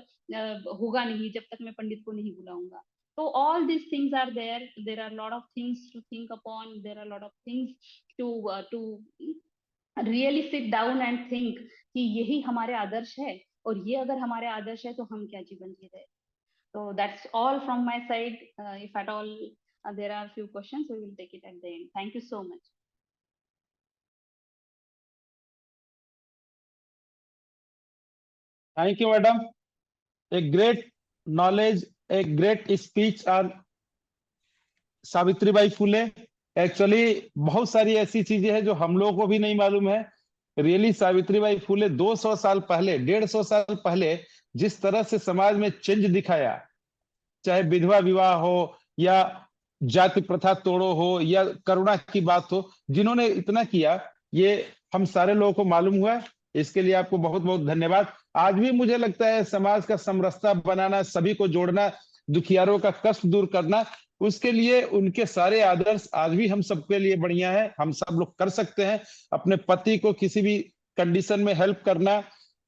होगा नहीं जब तक मैं पंडित को नहीं बुलाऊंगा? तो all these things are there are a lot of things to think upon, there are a lot of things to really sit down and think कि यही हमारे आदर्श है। और ये अगर हमारे आदर्श है तो हम क्या जीवन जी रहे हैं। तो that's all from my side. If at all there are few questions we will take it at the end. Thank you so much. Thank you madam. a great knowledge, a great speech on Savitribai Phule. Actually बहुत सारी ऐसी चीजें हैं जो हम लोगों को भी नहीं मालूम है। रियली सावित्रीबाई फुले 200 साल पहले, 150 साल पहले जिस तरह से समाज में चेंज दिखाया, चाहे विधवा विवाह हो या जाति प्रथा तोड़ो हो या करुणा की बात हो, जिन्होंने इतना किया ये हम सारे लोगों को मालूम हुआ। इसके लिए आपको बहुत बहुत धन्यवाद। आज भी मुझे लगता है समाज का समरसता बनाना, सभी को जोड़ना, दुखियारों का कष्ट दूर करना, उसके लिए उनके सारे आदर्श आज भी हम सबके लिए बढ़िया है। हम सब लोग कर सकते हैं। अपने पति को किसी भी कंडीशन में हेल्प करना,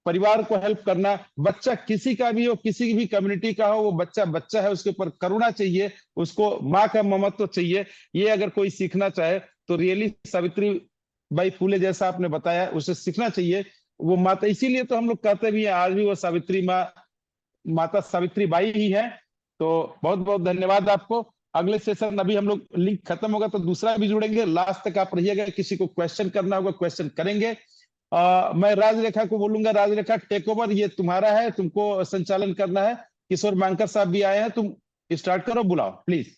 परिवार को हेल्प करना, बच्चा किसी का भी हो, किसी भी कम्युनिटी का हो, वो बच्चा बच्चा है, उसके ऊपर करुणा चाहिए, उसको माँ का ममत्व चाहिए। ये अगर कोई सीखना चाहे तो रियली सावित्री बाई फुले जैसा आपने बताया उसे सीखना चाहिए। वो माता, इसीलिए तो हम लोग कहते भी हैं आज भी वो सावित्री माँ, माता सावित्री बाई ही है। तो बहुत बहुत धन्यवाद आपको। अगले सेशन अभी हम लोग लिंक खत्म होगा तो दूसरा भी जुड़ेंगे, लास्ट तक आप रहिएगा। किसी को क्वेश्चन करना होगा क्वेश्चन करेंगे। मैं राजरेखा को बोलूंगा, राजरेखा टेक ओवर, ये तुम्हारा है, तुमको संचालन करना है। किशोर मांकर साहब भी आए हैं, तुम स्टार्ट करो, बुलाओ प्लीज।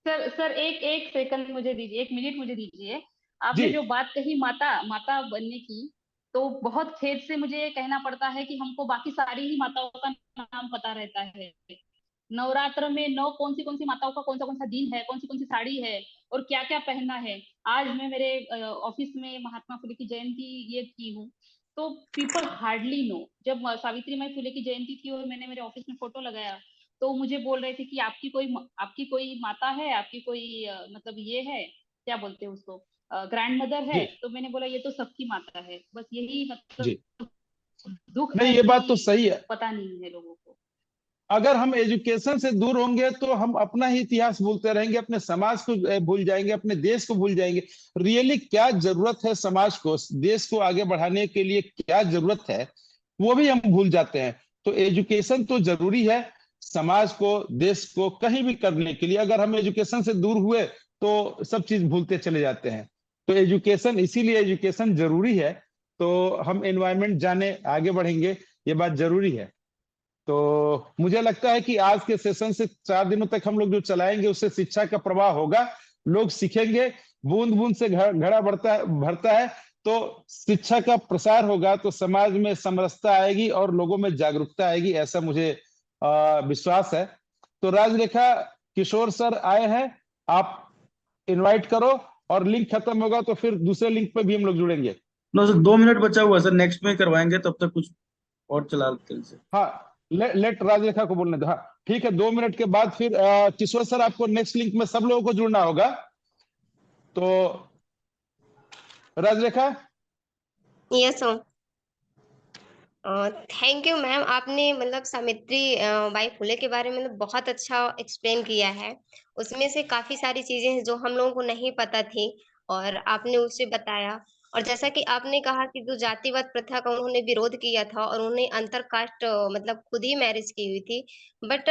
सर एक एक सेकंड मुझे दीजिए, एक मिनट मुझे दीजिए। जी। आपने जो बात कही माता माता बनने की, तो बहुत खेद से मुझे कहना पड़ता है कि हमको बाकी सारी ही माताओं का नाम पता रहता है। नवरात्र में नौ कौन सी माताओं का कौन सा दिन है, कौन सी साड़ी है और क्या क्या पहनना है। आज मैं मेरे ऑफिस में महात्मा फुले की जयंती ये की हूँ, तो पीपल हार्डली नो। जब सावित्री माई फुले की जयंती थी और मैंने मेरे ऑफिस में फोटो लगाया तो मुझे बोल रहे थे कि आपकी कोई माता है, आपकी कोई मतलब ये है, क्या बोलते हैं उसको, ग्रैंड मदर है, जी तो मैंने बोला ये तो सबकी माता है, बस यही जी। मतलब दुख नहीं, है ये बात तो कि सही है। पता नहीं है लोगों को। अगर हम एजुकेशन से दूर होंगे तो हम अपना ही इतिहास भूलते रहेंगे, अपने समाज को भूल जाएंगे, अपने देश को भूल जाएंगे। रियली क्या जरूरत है समाज को, देश को आगे बढ़ाने के लिए क्या जरूरत है, वो भी हम भूल जाते हैं। तो एजुकेशन तो जरूरी है समाज को, देश को कहीं भी करने के लिए। अगर हम एजुकेशन से दूर हुए तो सब चीज भूलते चले जाते हैं। तो एजुकेशन, इसीलिए एजुकेशन जरूरी है। तो हम एनवायरमेंट जाने आगे बढ़ेंगे, ये बात जरूरी है। तो मुझे लगता है कि आज के सेशन से 4 दिनों तक हम लोग जो चलाएंगे उससे शिक्षा का प्रवाह होगा, लोग सीखेंगे। बूंद बूंद से घड़ा भरता है। तो शिक्षा का प्रसार होगा तो समाज में समरसता आएगी और लोगों में जागरूकता आएगी, ऐसा मुझे विश्वास है। तो राजरेखा किशोर सर आए हैं, आप इनवाइट करो, और लिंक खत्म होगा तो फिर दूसरे लिंक पे भी हम लोग जुड़ेंगे। नो सर, 2 मिनट बचा हुआ है सर, नेक्स्ट में करवाएंगे, तब तक कुछ और चला लेते हैं सर। हाँ, लेट राजरेखा को बोलने दो। हाँ ठीक है, 2 मिनट के बाद फिर किशोर सर आपको नेक्स्ट लिंक में सब लोगों को जुड़ना होगा। तो Rajrekha. Yes sir. Thank you ma'am, आपने मतलब सावित्री बाई फुले के बारे में मतलब बहुत अच्छा एक्सप्लेन किया है। उसमें से काफी सारी चीजें हैं जो हम लोगों को नहीं पता थी और आपने उसे बताया। और जैसा कि आपने कहा कि जो जातिवाद प्रथा का उन्होंने विरोध किया था और उन्हें अंतर कास्ट मतलब खुद ही मैरिज की हुई थी। बट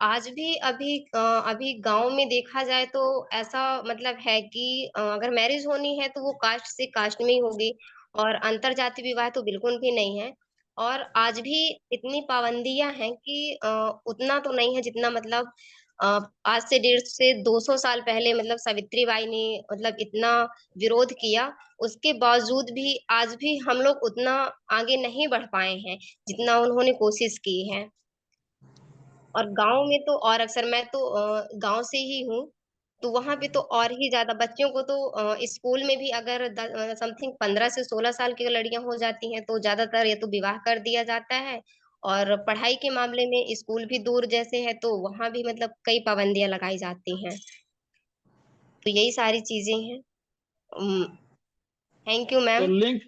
आज भी अभी गांव में देखा जाए तो ऐसा मतलब है कि अगर मैरिज होनी है तो वो कास्ट से कास्ट में ही होगी, और अंतर जाति विवाह तो बिल्कुल भी नहीं है। और आज भी इतनी पाबंदियां हैं कि उतना तो नहीं है जितना मतलब आज से 150 से 200 साल पहले मतलब सावित्री बाई ने मतलब इतना विरोध किया। उसके बावजूद भी आज भी हम लोग उतना आगे नहीं बढ़ पाए हैं जितना उन्होंने कोशिश की है। और गांव में तो और अक्सर मैं तो गांव से ही हूँ, तो वहां पे तो और ही ज्यादा बच्चों को तो स्कूल में भी अगर समथिंग 15 से 16 साल की लड़कियां हो जाती हैं तो ज्यादातर ये तो विवाह कर दिया जाता है। और पढ़ाई के मामले में स्कूल भी दूर जैसे है तो वहां भी मतलब कई पाबंदियां लगाई जाती हैं। तो यही सारी चीजें हैं। थैंक यू तो मैम। लिंक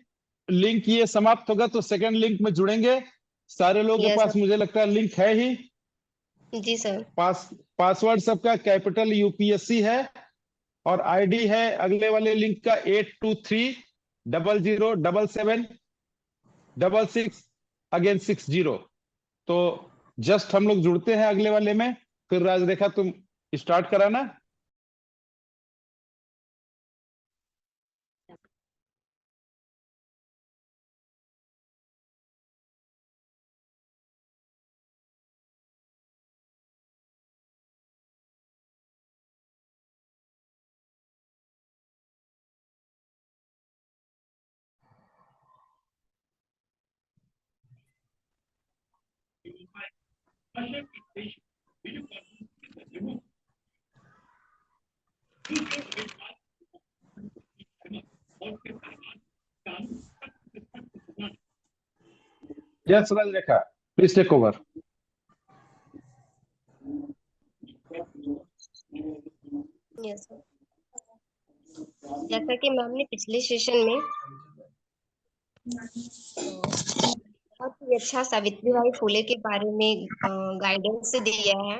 लिंक ये समाप्त होगा तो सेकंड लिंक में जुड़ेंगे। सारे लोगों के यस पास मुझे लगता है लिंक है ही। जी सर। पासवर्ड सबका कैपिटल यूपीएससी है, और आईडी है अगले वाले लिंक का 82307766 तो जस्ट हम लोग जुड़ते हैं अगले वाले में। फिर राजरेखा तुम स्टार्ट कराना। Yes Rajrekha, please take over. Yes sir. जैसा कि मैम ने पिछले सेशन में बहुत ही अच्छा सावित्रीबाई फुले के बारे में गाइडेंस दिया है।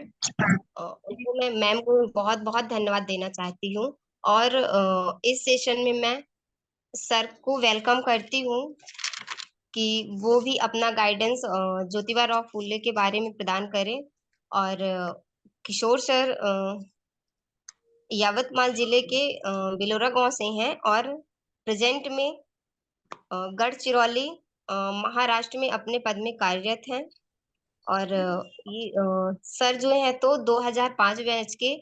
उनको मैं मैम को बहुत बहुत धन्यवाद देना चाहती हूँ। और इस सेशन में मैं सर को वेलकम करती हूँ कि वो भी अपना गाइडेंस ज्योतिबा राव फुले के बारे में प्रदान करें। और किशोर सर यावतमाल जिले के बिलोरा गांव से हैं और प्रेजेंट में गढ़चिरौली महाराष्ट्र में अपने पद में कार्यरत हैं। और ये सर जो है तो 2005 बैच के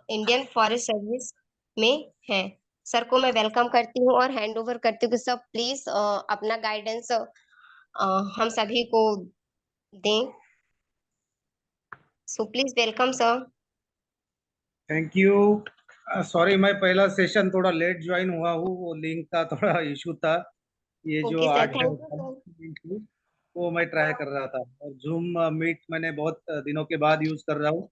इंडियन फॉरेस्ट सर्विस में हैं। सर को मैं वेलकम करती हूँ और हैंड ओवर करती हूँ कि सब प्लीज अपना गाइडेंस हम सभी को दें। So please welcome sir. Thank you. Sorry, मैं पहला सेशन थोड़ा लेट ज्वाइन हुआ हूँ, वो लिंक का थोड़ा इशू था। ये जो okay sir, 8 thank you sir. Link थी वो मैं ट्राई कर रहा था, और जूम मीट मैंने बहुत दिनों के बाद यूज कर रहा हूँ।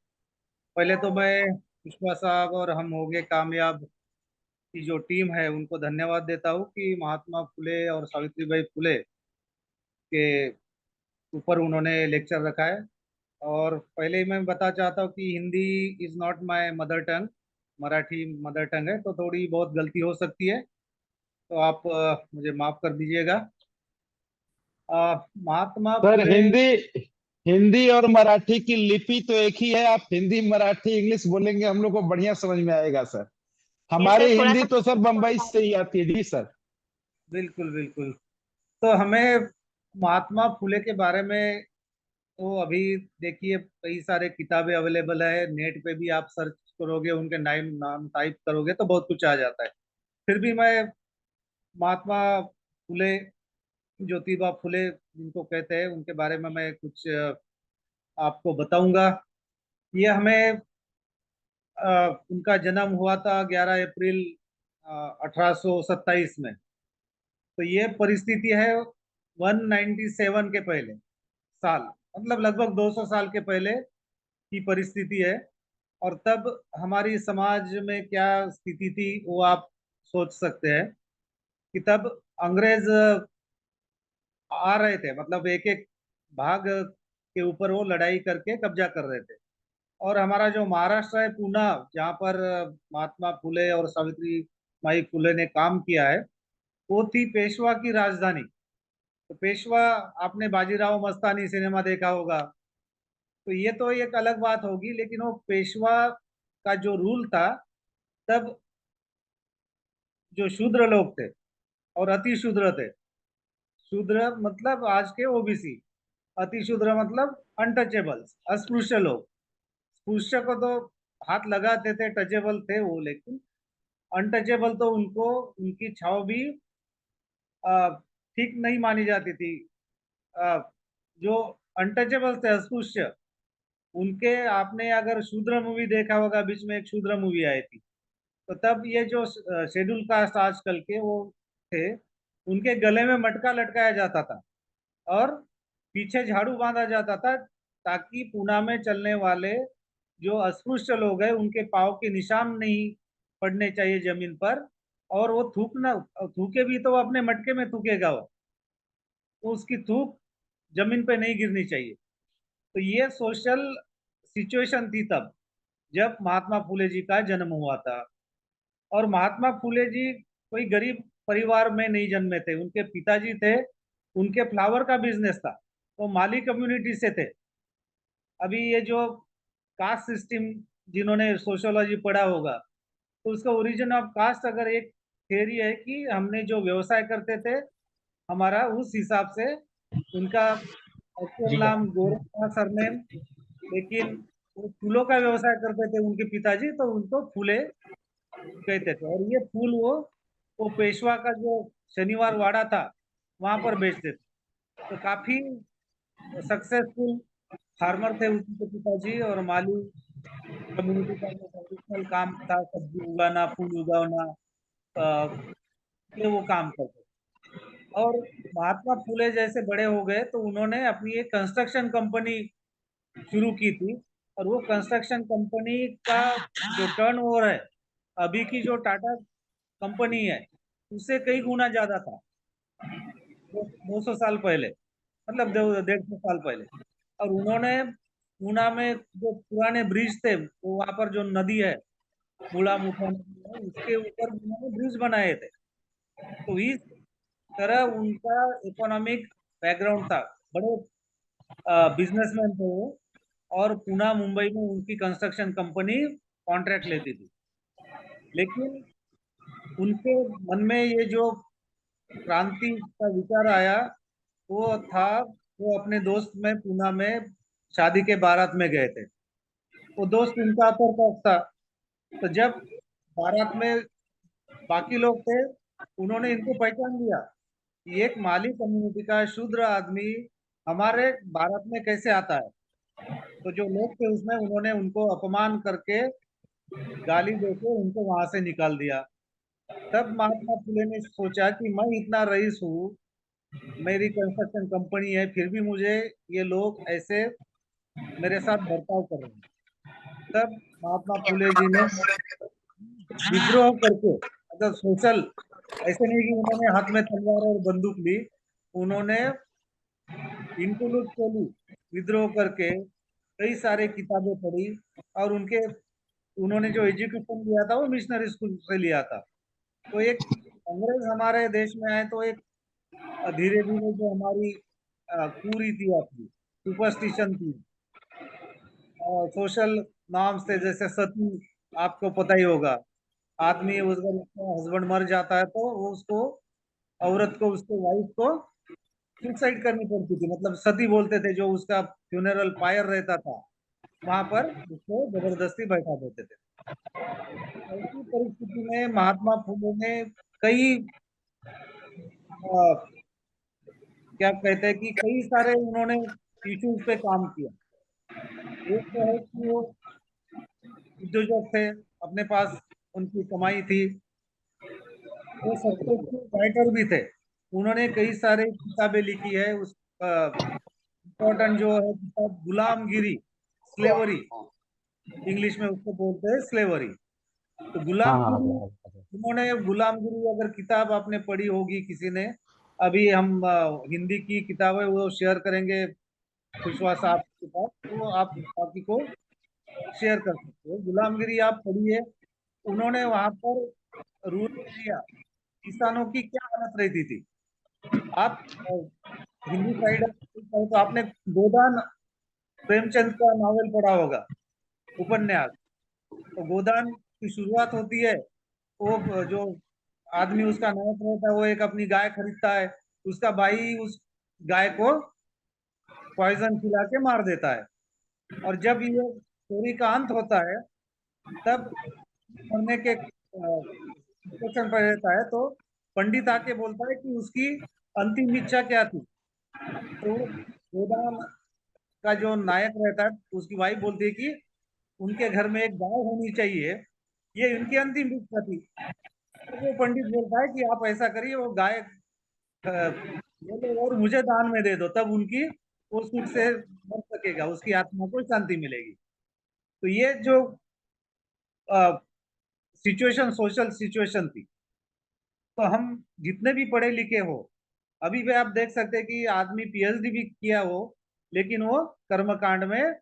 पहले तो मैं पुष्पा साहब और हम हो गए कामयाब की जो टीम है उनको धन्यवाद देता हूँ कि महात्मा फुले और सावित्रीबाई फुले के ऊपर उन्होंने लेक्चर रखा है। और पहले ही मैं बता चाहता हूँ कि Hindi is not my mother tongue, Marathi mother tongue है, तो थोड़ी बहुत गलती हो सकती है, तो आप मुझे माफ कर दीजिएगा। महात्मा सर फुले। हिंदी हिंदी और मराठी की लिपि तो एक ही है, आप हिंदी मराठी इंग्लिश बोलेंगे हम लोग को बढ़िया समझ में आएगा सर। ये हमारी सर थोड़ा हिंदी सा तो सर बम्बई से ही आती है जी सर। बिल्कुल बिल्कुल। तो हमें महात्मा फुले के बारे में, तो अभी देखिए कई सारे किताबें अवेलेबल है, नेट पे भी आप सर्च करोगे, उनके नाम नाम टाइप करोगे तो बहुत कुछ आ जाता है। फिर भी मैं महात्मा फुले, ज्योतिबा फुले जिनको कहते हैं, उनके बारे में मैं कुछ आपको बताऊंगा। ये हमें उनका जन्म हुआ था 11 अप्रैल 1827 में। तो ये परिस्थिति है 197 के पहले साल, मतलब लगभग 200 साल के पहले की परिस्थिति है। और तब हमारी समाज में क्या स्थिति थी वो आप सोच सकते हैं कि तब अंग्रेज आ रहे थे, मतलब एक एक भाग के ऊपर वो लड़ाई करके कब्जा कर रहे थे। और हमारा जो महाराष्ट्र है, पूना, जहाँ पर महात्मा फुले और सावित्री माई फुले ने काम किया है, वो थी पेशवा की राजधानी। तो पेशवा, आपने बाजीराव मस्तानी सिनेमा देखा होगा, तो ये तो एक अलग बात होगी, लेकिन वो पेशवा का जो रूल था तब, जो शूद्र लोग थे और अति शूद्र थे, शूद्र मतलब आज के ओबीसी, अति शूद्र मतलब अनटचेबल्स, अस्पृश्य लोग। स्पृश्य को तो हाथ लगाते थे, टचेबल थे वो, लेकिन अनटचेबल तो उनको, उनकी छाव भी ठीक नहीं मानी जाती थी। अ, जो अनटचेबल थे, अस्पृश्य, उनके, आपने अगर शूद्र मूवी देखा होगा, बीच में एक शूद्र मूवी आई थी, तो तब ये जो शेड्यूल कास्ट आजकल के वो थे, उनके गले में मटका लटकाया जाता था और पीछे झाड़ू बांधा जाता था, ताकि पूना में चलने वाले जो अस्पृश्य लोग हैं उनके पाँव के निशान नहीं पड़ने चाहिए जमीन पर। और वो थूकना, थूके भी तो वो अपने मटके में थूकेगा, वो तो उसकी थूक जमीन पे नहीं गिरनी चाहिए। तो ये सोशल सिचुएशन थी तब, जब महात्मा फुले जी का जन्म हुआ था। और महात्मा फुले जी कोई गरीब परिवार में नहीं जन्मे थे, उनके पिताजी थे, उनके फ्लावर का बिजनेस था, वो माली कम्युनिटी से थे। अभी ये जो कास्ट सिस्टम, जिन्होंने सोशियोलॉजी पढ़ा होगा, तो उसका ओरिजिन ऑफ कास्ट, अगर एक थ्योरी है कि हमने जो व्यवसाय करते थे, हमारा उस हिसाब से, उनका एक्चुअल नाम गौरव था, सरनेम, लेकिन वो फूलों का व्यवसाय करते थे उनके पिताजी, तो उनको फूले कहते थे। और ये फूल वो पेशवा का जो शनिवार वाड़ा था वहां पर बेचते थे। तो काफी सक्सेसफुल फार्मर थे उनके पिताजी, और माली कम्युनिटी का जो ट्रेडिशनल काम था, सब्जी उगाना, फूल उगाना, अ, ये वो काम करते। और महात्मा फुले जैसे बड़े हो गए तो उन्होंने अपनी एक कंस्ट्रक्शन कंपनी शुरू की थी। और वो कंस्ट्रक्शन कंपनी का जो टर्नओवर है, अभी की जो टाटा कंपनी है, उससे कई गुना ज्यादा था, 200 साल पहले, मतलब 150 साल पहले। और उन्होंने पूना में जो पुराने ब्रिज थे, वो वहां पर जो नदी है, बूढ़ा मुठा नदी है, उसके ऊपर उन्होंने ब्रिज बनाए थे। तो इस तरह उनका इकोनॉमिक बैकग्राउंड था, बड़े बिजनेसमैन थे वो। और पुणे मुंबई में उनकी कंस्ट्रक्शन कंपनी कॉन्ट्रैक्ट लेती थी। लेकिन उनके मन में ये जो क्रांति का विचार आया, वो था, वो अपने दोस्त में पुणे में शादी के बारात में गए थे। वो दोस्त उनका अपर कास्ट था। तो जब बारात में बाकी लोग थे, उन्होंने इनको पहचान लिया कि एक माली कम्युनिटी का शूद्र आदमी हमारे बारात में कैसे आता है। तो जो लोग थे उसमें, उन्होंने उनको अपमान करके, गाली देके उनको वहां से निकाल दिया। तब महात्मा फुले ने सोचा कि मैं इतना रईस हूँ, मेरी कंस्ट्रक्शन कंपनी है, फिर भी मुझे ये लोग ऐसे मेरे साथ बर्ताव कर रहे हैं। तब महात्मा फुले जी ने विद्रोह करके, मतलब सोशल, ऐसे नहीं कि उन्होंने हाथ में तलवार और बंदूक ली, उन्होंने इंटरलूड चोली विद्रोह करके कई सारे किताबें पढ़ी और उन्होंने जो एजुकेशन लिया था वो मिशनरी स्कूल से लिया था। तो एक अंग्रेज हमारे देश में आए तो एक धीरे धीरे जो हमारी कुरीतियां थी, सुपरस्टिशन थी, सोशल नॉर्म्स थे, जैसे सती, आपको पता ही होगा, आदमी अगर उसका हस्बैंड मर जाता है तो वो उसको, औरत को, उसके वाइफ को सुसाइड करनी पड़ती थी, मतलब सती बोलते थे। जो उसका फ्यूनरल पायर रहता था वहां पर उसको जबरदस्ती बैठा देते थे। ऐसी परिस्थिति में महात्मा फुले ने कई अ, क्या कहते हैं कि कई सारे उन्होंने इश्यूज पे काम किया। एक तो है कि वो उद्योजक थे, अपने पास उनकी कमाई थी, वो सक्सेसफुल राइटर भी थे। उन्होंने कई सारे किताबें लिखी है। उस इम्पोर्टेंट जो है किताब गुलामगिरी, स्लेवरी, इंग्लिश में उसको बोलते हैं स्लेवरी। तो हाँ हाँ गुलामगिरी, हाँ। उन्होंने गुलामगिरी अगर किताब आपने पढ़ी होगी किसी ने, अभी हम हिंदी की किताब है वो शेयर करेंगे खुशवा साहब के पास, तो आप बाकी को शेयर कर सकते हो। गुलामगिरी आप पढ़िए। उन्होंने वहां पर रूल किया, किसानों की क्या हालत रहती थी। आप हिंदी साइड तो आपने गोदान प्रेमचंद का नॉवेल पढ़ा होगा, उपन्यास। तो गोदान की शुरुआत होती है, वो जो आदमी उसका नायक रहता है वो एक अपनी गाय खरीदता है, उसका भाई उस गाय को पॉइजन खिला के मार देता है। और जब ये स्टोरी का अंत होता है तब मरने के सिचुएशन पर रहता है, तो पंडित आके बोलता है कि उसकी अंतिम इच्छा क्या थी। तो गोदान का जो नायक रहता है उसकी वाइफ बोलती है कि उनके घर में एक गाय होनी चाहिए, ये उनकी अंतिम इच्छा थी। तो वो पंडित बोलता है कि आप ऐसा करिए, वो गाय ले लो और मुझे दान में दे दो, तब उनकी वो सुख से मर सकेगा, उसकी आत्मा को शांति मिलेगी। तो ये जो सिचुएशन, सोशल सिचुएशन थी। तो हम जितने भी पढ़े लिखे हो, अभी भी आप देख सकते हैं कि आदमी पीएचडी भी किया हो, लेकिन वो कर्मकांड में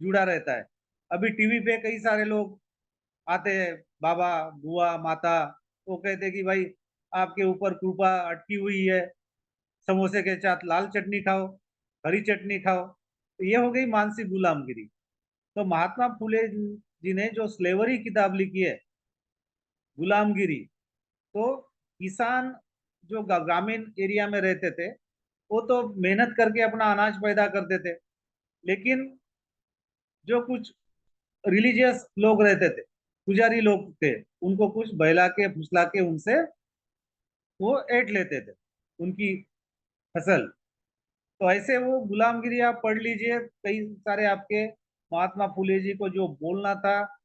जुड़ा रहता है। अभी टीवी पे कई सारे लोग आते हैं, बाबा, बुआ, माता, वो कहते हैं कि भाई आपके ऊपर कृपा अटकी हुई है, समोसे के साथ लाल चटनी खाओ, हरी चटनी खाओ। तो ये हो गई मानसिक गुलामगिरी। तो महात्मा फुले जी ने जो स्लेवरी किताब लिखी है, गुलामगिरी, तो किसान जो ग्रामीण एरिया में रहते थे वो तो मेहनत करके अपना अनाज पैदा करते थे, लेकिन जो कुछ रिलीजियस लोग रहते थे, पुजारी लोग थे, उनको कुछ बहला के फुसला के उनसे वो ऐंठ लेते थे उनकी फसल। तो ऐसे वो गुलामगिरी आप पढ़ लीजिए, कई सारे आपके महात्मा फुले जी को जो बोलना था,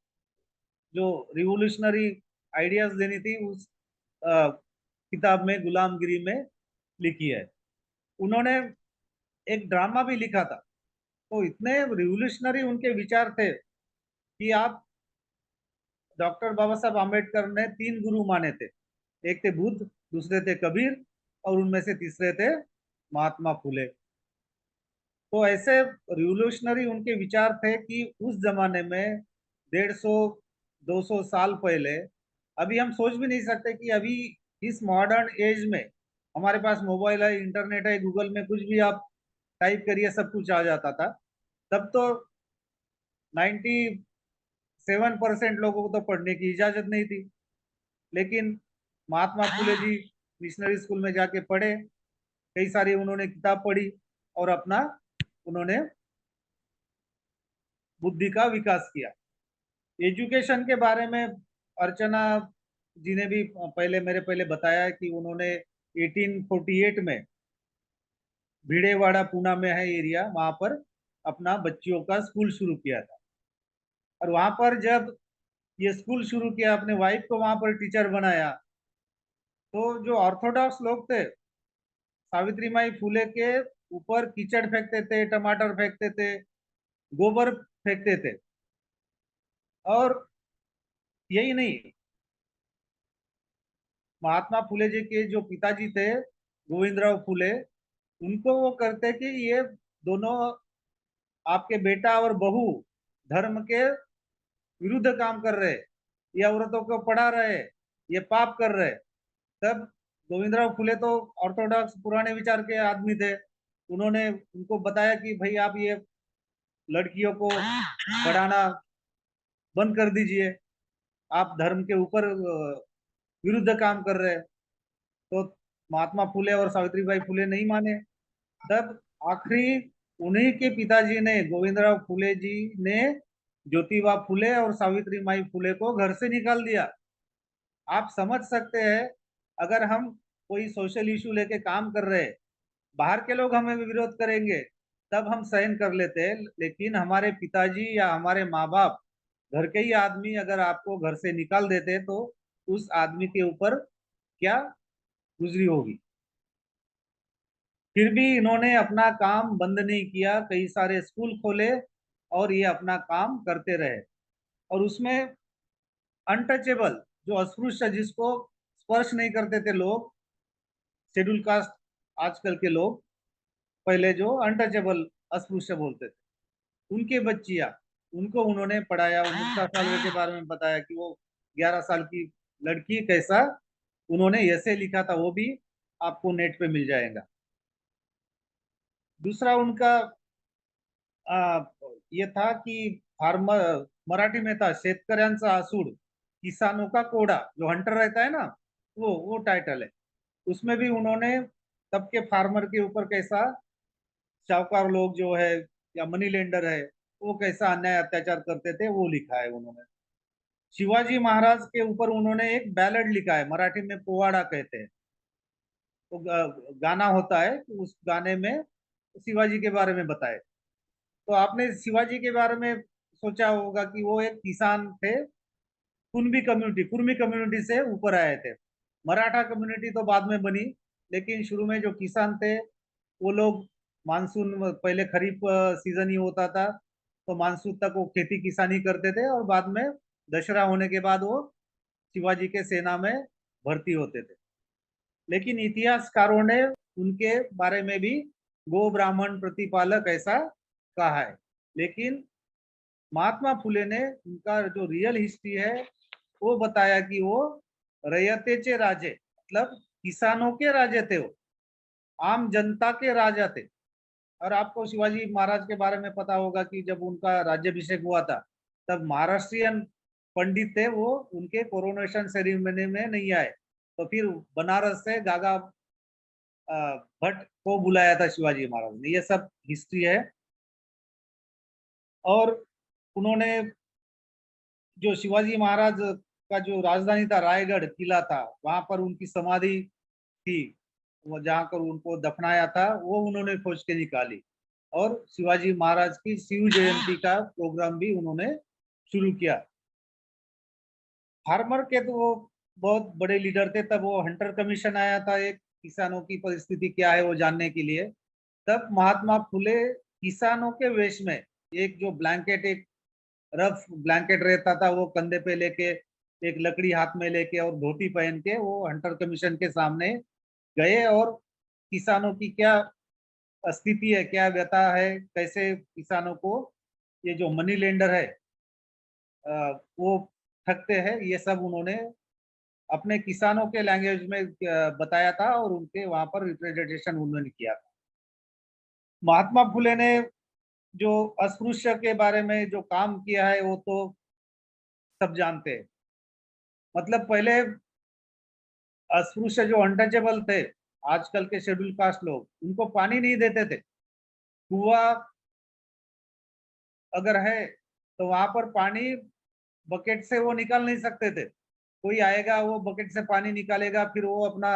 जो रिवोल्यूशनरी आइडियाज देनी थी, उस किताब में गुलामगिरी में लिखी है। उन्होंने एक ड्रामा भी लिखा था। तो इतने रिवोल्यूशनरी उनके विचार थे कि आप, डॉक्टर बाबा साहब आम्बेडकर ने 3 गुरु माने थे। एक थे बुद्ध, दूसरे थे कबीर, और उनमें से तीसरे थे महात्मा फुले। तो ऐसे रिवोल्यूशनरी उनके विचार थे कि उस जमाने में 150-200 साल पहले, अभी हम सोच भी नहीं सकते कि अभी इस मॉडर्न एज में हमारे पास मोबाइल है, इंटरनेट है, गूगल में कुछ भी आप टाइप करिए सब कुछ आ जाता था। तब तो 97% लोगों को तो पढ़ने की इजाजत नहीं थी, लेकिन महात्मा फुले जी मिशनरी स्कूल में जाके पढ़े, कई सारी उन्होंने किताब पढ़ी और अपना उन्होंने बुद्धि का विकास किया। एजुकेशन के बारे में अर्चना जी ने भी पहले मेरे पहले बताया कि उन्होंने 1848 में भिड़ेवाड़ा पूना में है एरिया, वहां पर अपना बच्चियों का स्कूल शुरू किया था। और वहां पर जब ये स्कूल शुरू किया, अपने वाइफ को वहां पर टीचर बनाया, तो जो ऑर्थोडॉक्स लोग थे सावित्री माई फुले के ऊपर कीचड़ फेंकते थे, टमाटर फेंकते थे, गोबर फेंकते थे। और यही नहीं, महात्मा फुले जी के जो पिताजी थे गोविंदराव फुले, उनको वो करते कि ये दोनों आपके बेटा और बहू धर्म के विरुद्ध काम कर रहे, ये औरतों को पढ़ा रहे, ये पाप कर रहे। तब गोविंदराव फुले तो ऑर्थोडॉक्स पुराने विचार के आदमी थे, उन्होंने उनको बताया कि भाई आप ये लड़कियों को पढ़ाना बंद कर दीजिए, आप धर्म के ऊपर विरुद्ध काम कर रहे हैं। तो महात्मा फुले और सावित्रीबाई फुले नहीं माने। तब आखिरी उन्हीं के पिताजी ने, गोविंदराव फुले जी ने ज्योतिबा फुले और सावित्रीबाई फुले को घर से निकाल दिया। आप समझ सकते हैं, अगर हम कोई सोशल इशू लेके काम कर रहे हैं, बाहर के लोग हमें विरोध करेंगे तब हम सहन कर लेते हैं, लेकिन हमारे पिताजी या हमारे माँ बाप, घर के ही आदमी अगर आपको घर से निकाल देते तो उस आदमी के ऊपर क्या गुजरी होगी। फिर भी इन्होंने अपना काम बंद नहीं किया, कई सारे स्कूल खोले और ये अपना काम करते रहे। और उसमें अनटचेबल, जो अस्पृश्य, जिसको स्पर्श नहीं करते थे लोग, शेड्यूल कास्ट आजकल के लोग, पहले जो अनटचेबल अस्पृश्य बोलते थे, उनके बच्चियां, उनको उन्होंने पढ़ाया। मुक्ता सालवे के बारे में बताया कि वो 11 साल की लड़की कैसा उन्होंने ऐसे लिखा था, वो भी आपको नेट पे मिल जाएगा। दूसरा उनका ये था कि फार्मर, मराठी में था शेतकऱ्यांचा आसूड किसानों का कोड़ा, जो हंटर रहता है ना, वो टाइटल है। उसमें भी उन्होंने तब के फार्मर के ऊपर कैसा शाहूकार लोग जो है या मनी लेंडर है वो कैसा अन्याय अत्याचार करते थे वो लिखा है उन्होंने। शिवाजी महाराज के ऊपर उन्होंने एक बैलेड लिखा है, मराठी में पोवाड़ा कहते हैं। तो गाना होता है, तो उस गाने में शिवाजी के बारे में बताए। तो आपने शिवाजी के बारे में सोचा होगा कि वो एक किसान थे, कुर्मी कम्युनिटी से ऊपर आए थे। मराठा कम्युनिटी तो बाद में बनी, लेकिन शुरू में जो किसान थे वो लोग मानसून, पहले खरीफ सीजन ही होता था तो मानसून तक वो खेती किसानी करते थे और बाद में दशहरा होने के बाद वो शिवाजी के सेना में भर्ती होते थे। लेकिन इतिहासकारों ने उनके बारे में भी गो ब्राह्मण प्रतिपालक ऐसा कहा है। लेकिन महात्मा फुले ने उनका जो रियल हिस्ट्री है वो बताया कि वो रयतेचे राजे, मतलब किसानों के राजे थे, वो आम जनता के राजा थे। और आपको शिवाजी महाराज के बारे में पता होगा कि जब उनका राज्याभिषेक हुआ था तब महाराष्ट्रियन पंडित थे, वो उनके कोरोनेशन सेरेमनी में नहीं आए, तो फिर बनारस से गागा भट्ट को बुलाया था शिवाजी महाराज ने। ये सब हिस्ट्री है। और उन्होंने जो शिवाजी महाराज का जो राजधानी था रायगढ़ किला था, वहां पर उनकी समाधि थी, वो जहाँ पर उनको दफनाया था वो उन्होंने खोज के निकाली। और शिवाजी महाराज की शिव जयंती का प्रोग्राम भी उन्होंने शुरू किया। फार्मर के तो वो बहुत बड़े लीडर थे। तब वो हंटर कमीशन आया था, एक किसानों की परिस्थिति क्या है वो जानने के लिए। तब महात्मा फुले किसानों के वेश में, एक जो ब्लैंकेट, एक रफ ब्लैंकेट रहता था वो कंधे पे लेके, एक लकड़ी हाथ में लेके और धोती पहन के वो हंटर कमीशन के सामने गए और किसानों की क्या स्थिति है, क्या व्यथा है, कैसे किसानों को ये जो मनी लेंडर है वो ठगते हैं, ये सब उन्होंने अपने किसानों के लैंग्वेज में बताया था और उनके वहां पर रिप्रेजेंटेशन उन्होंने किया था। महात्मा फुले ने जो अस्पृश्य के बारे में जो काम किया है वो तो सब जानते हैं। मतलब पहले अस्पृश्य जो अनटचेबल थे, आजकल के शेड्यूल कास्ट लोग, उनको पानी नहीं देते थे। कुआं अगर है तो वहां पर पानी बकेट से वो निकाल नहीं सकते थे। कोई आएगा वो बकेट से पानी निकालेगा, फिर वो अपना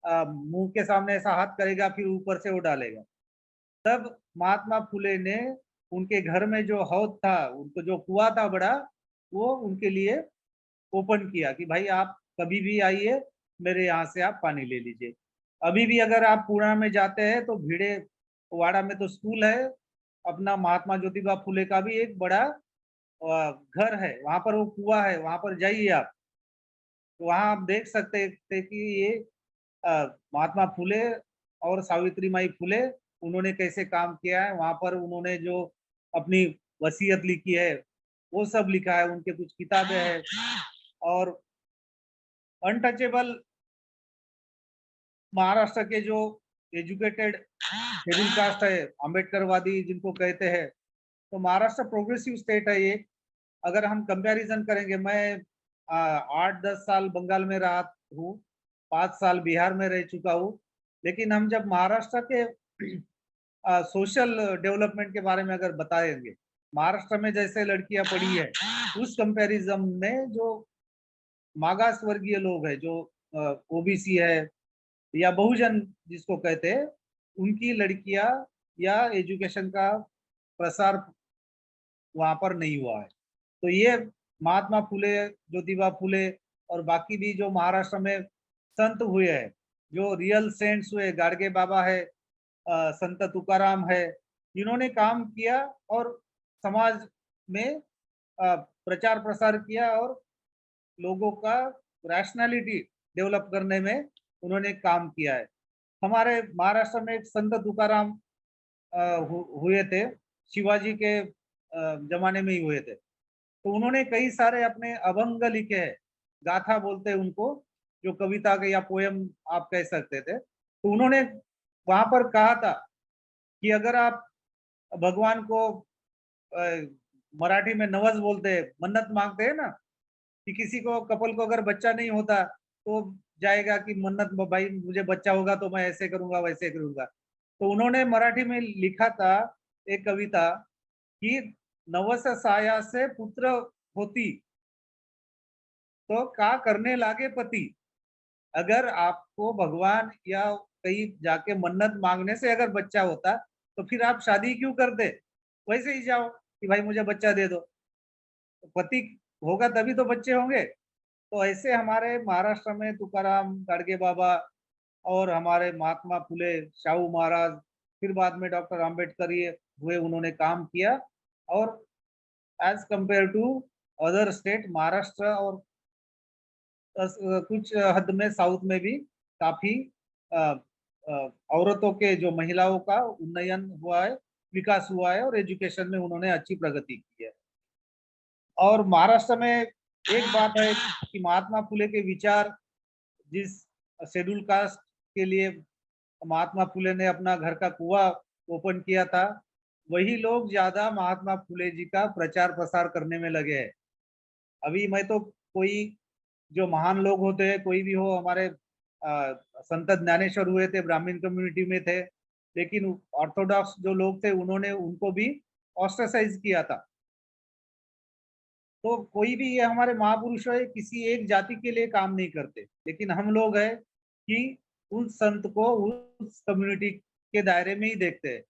मुंह के सामने ऐसा हाथ करेगा, फिर ऊपर से वो डालेगा। तब महात्मा फुले ने उनके घर में जो हौद था, उनको जो कुआं था बड़ा, वो उनके लिए ओपन किया कि भाई आप कभी भी आइए, मेरे यहाँ से आप पानी ले लीजिए। अभी भी अगर आप पुणे में जाते हैं तो भिड़े वाड़ा में तो स्कूल है अपना, महात्मा ज्योतिबा फुले का भी एक बड़ा घर है, वहां पर वो कुआं है, वहां पर जाइए आप। वहां आप देख सकते थे कि ये महात्मा फुले और सावित्री माई फुले उन्होंने कैसे काम किया है। वहां पर उन्होंने जो अपनी वसीयत लिखी है वो सब लिखा है, उनके कुछ किताबें हैं। और अनटचेबल महाराष्ट्र के जो एजुकेटेड शेड्यूल कास्ट है, अम्बेडकरवादी जिनको कहते हैं, तो महाराष्ट्र प्रोग्रेसिव स्टेट है ये। अगर हम कंपैरिजन करेंगे, मैं 8-10 साल बंगाल में रहा हूँ, 5 साल बिहार में रह चुका हूँ, लेकिन हम जब महाराष्ट्र के सोशल डेवलपमेंट के बारे में अगर बताएंगे, महाराष्ट्र में जैसे लड़कियां पढ़ी है, उस कंपैरिजन में जो मागास वर्गीय लोग है, जो ओबीसी है या बहुजन जिसको कहते हैं, उनकी लड़कियां या एजुकेशन का प्रसार वहां पर नहीं हुआ है। तो ये महात्मा फुले, ज्योतिबा फुले और बाकी भी जो महाराष्ट्र में संत हुए हैं, जो रियल सेंट्स हुए, गाडगे बाबा है, संत तुकाराम है, इन्होंने काम किया और समाज में प्रचार प्रसार किया और लोगों का रैशनैलिटी डेवलप करने में उन्होंने काम किया है। हमारे महाराष्ट्र में एक संत तुकाराम हुए थे, शिवाजी के जमाने में ही हुए थे। तो उन्होंने कई सारे अपने अभंग लिखे हैं, गाथा बोलते हैं उनको, जो कविता के या पोयम आप कह सकते थे। तो उन्होंने वहां पर कहा था कि अगर आप भगवान को मराठी में नवस बोलते हैं, मन्नत मांगते हैं ना, कि किसी को कपल को अगर बच्चा नहीं होता तो जाएगा कि मन्नत, भाई मुझे बच्चा होगा तो मैं ऐसे करूंगा वैसे करूंगा। तो उन्होंने मराठी में लिखा था एक कविता कि नवस साया से पुत्र होती तो का करने लागे पति। अगर आपको भगवान या कहीं जाके मन्नत मांगने से अगर बच्चा होता तो फिर आप शादी क्यों करते, वैसे ही जाओ कि भाई मुझे बच्चा दे दो, तो पति होगा तभी तो बच्चे होंगे। तो ऐसे हमारे महाराष्ट्र में तुकाराम, गाडगे बाबा और हमारे महात्मा फुले, शाहू महाराज, फिर बाद में डॉक्टर आम्बेडकर ये हुए, उन्होंने काम किया। और as compare to other state, Maharashtra और कुछ हद में साउथ में भी काफी औरतों के, जो महिलाओं का उन्नयन हुआ है, विकास हुआ है और एजुकेशन में उन्होंने अच्छी प्रगति की है। और महाराष्ट्र में एक बात है कि महात्मा फुले के विचार, जिस शेड्यूल कास्ट के लिए महात्मा फुले ने अपना घर का कुआं ओपन किया था, वही लोग ज्यादा महात्मा फुले जी का प्रचार प्रसार करने में लगे हैं। अभी मैं तो कोई जो महान लोग होते हैं, कोई भी हो, हमारे संत ज्ञानेश्वर हुए थे, ब्राह्मण कम्युनिटी में थे, लेकिन ऑर्थोडॉक्स जो लोग थे उन्होंने उनको भी ऑस्ट्रेसाइज किया था। तो कोई भी, ये हमारे महापुरुष है, किसी एक जाति के लिए काम नहीं करते, लेकिन हम लोग है कि उस संत को उस कम्युनिटी के दायरे में ही देखते हैं।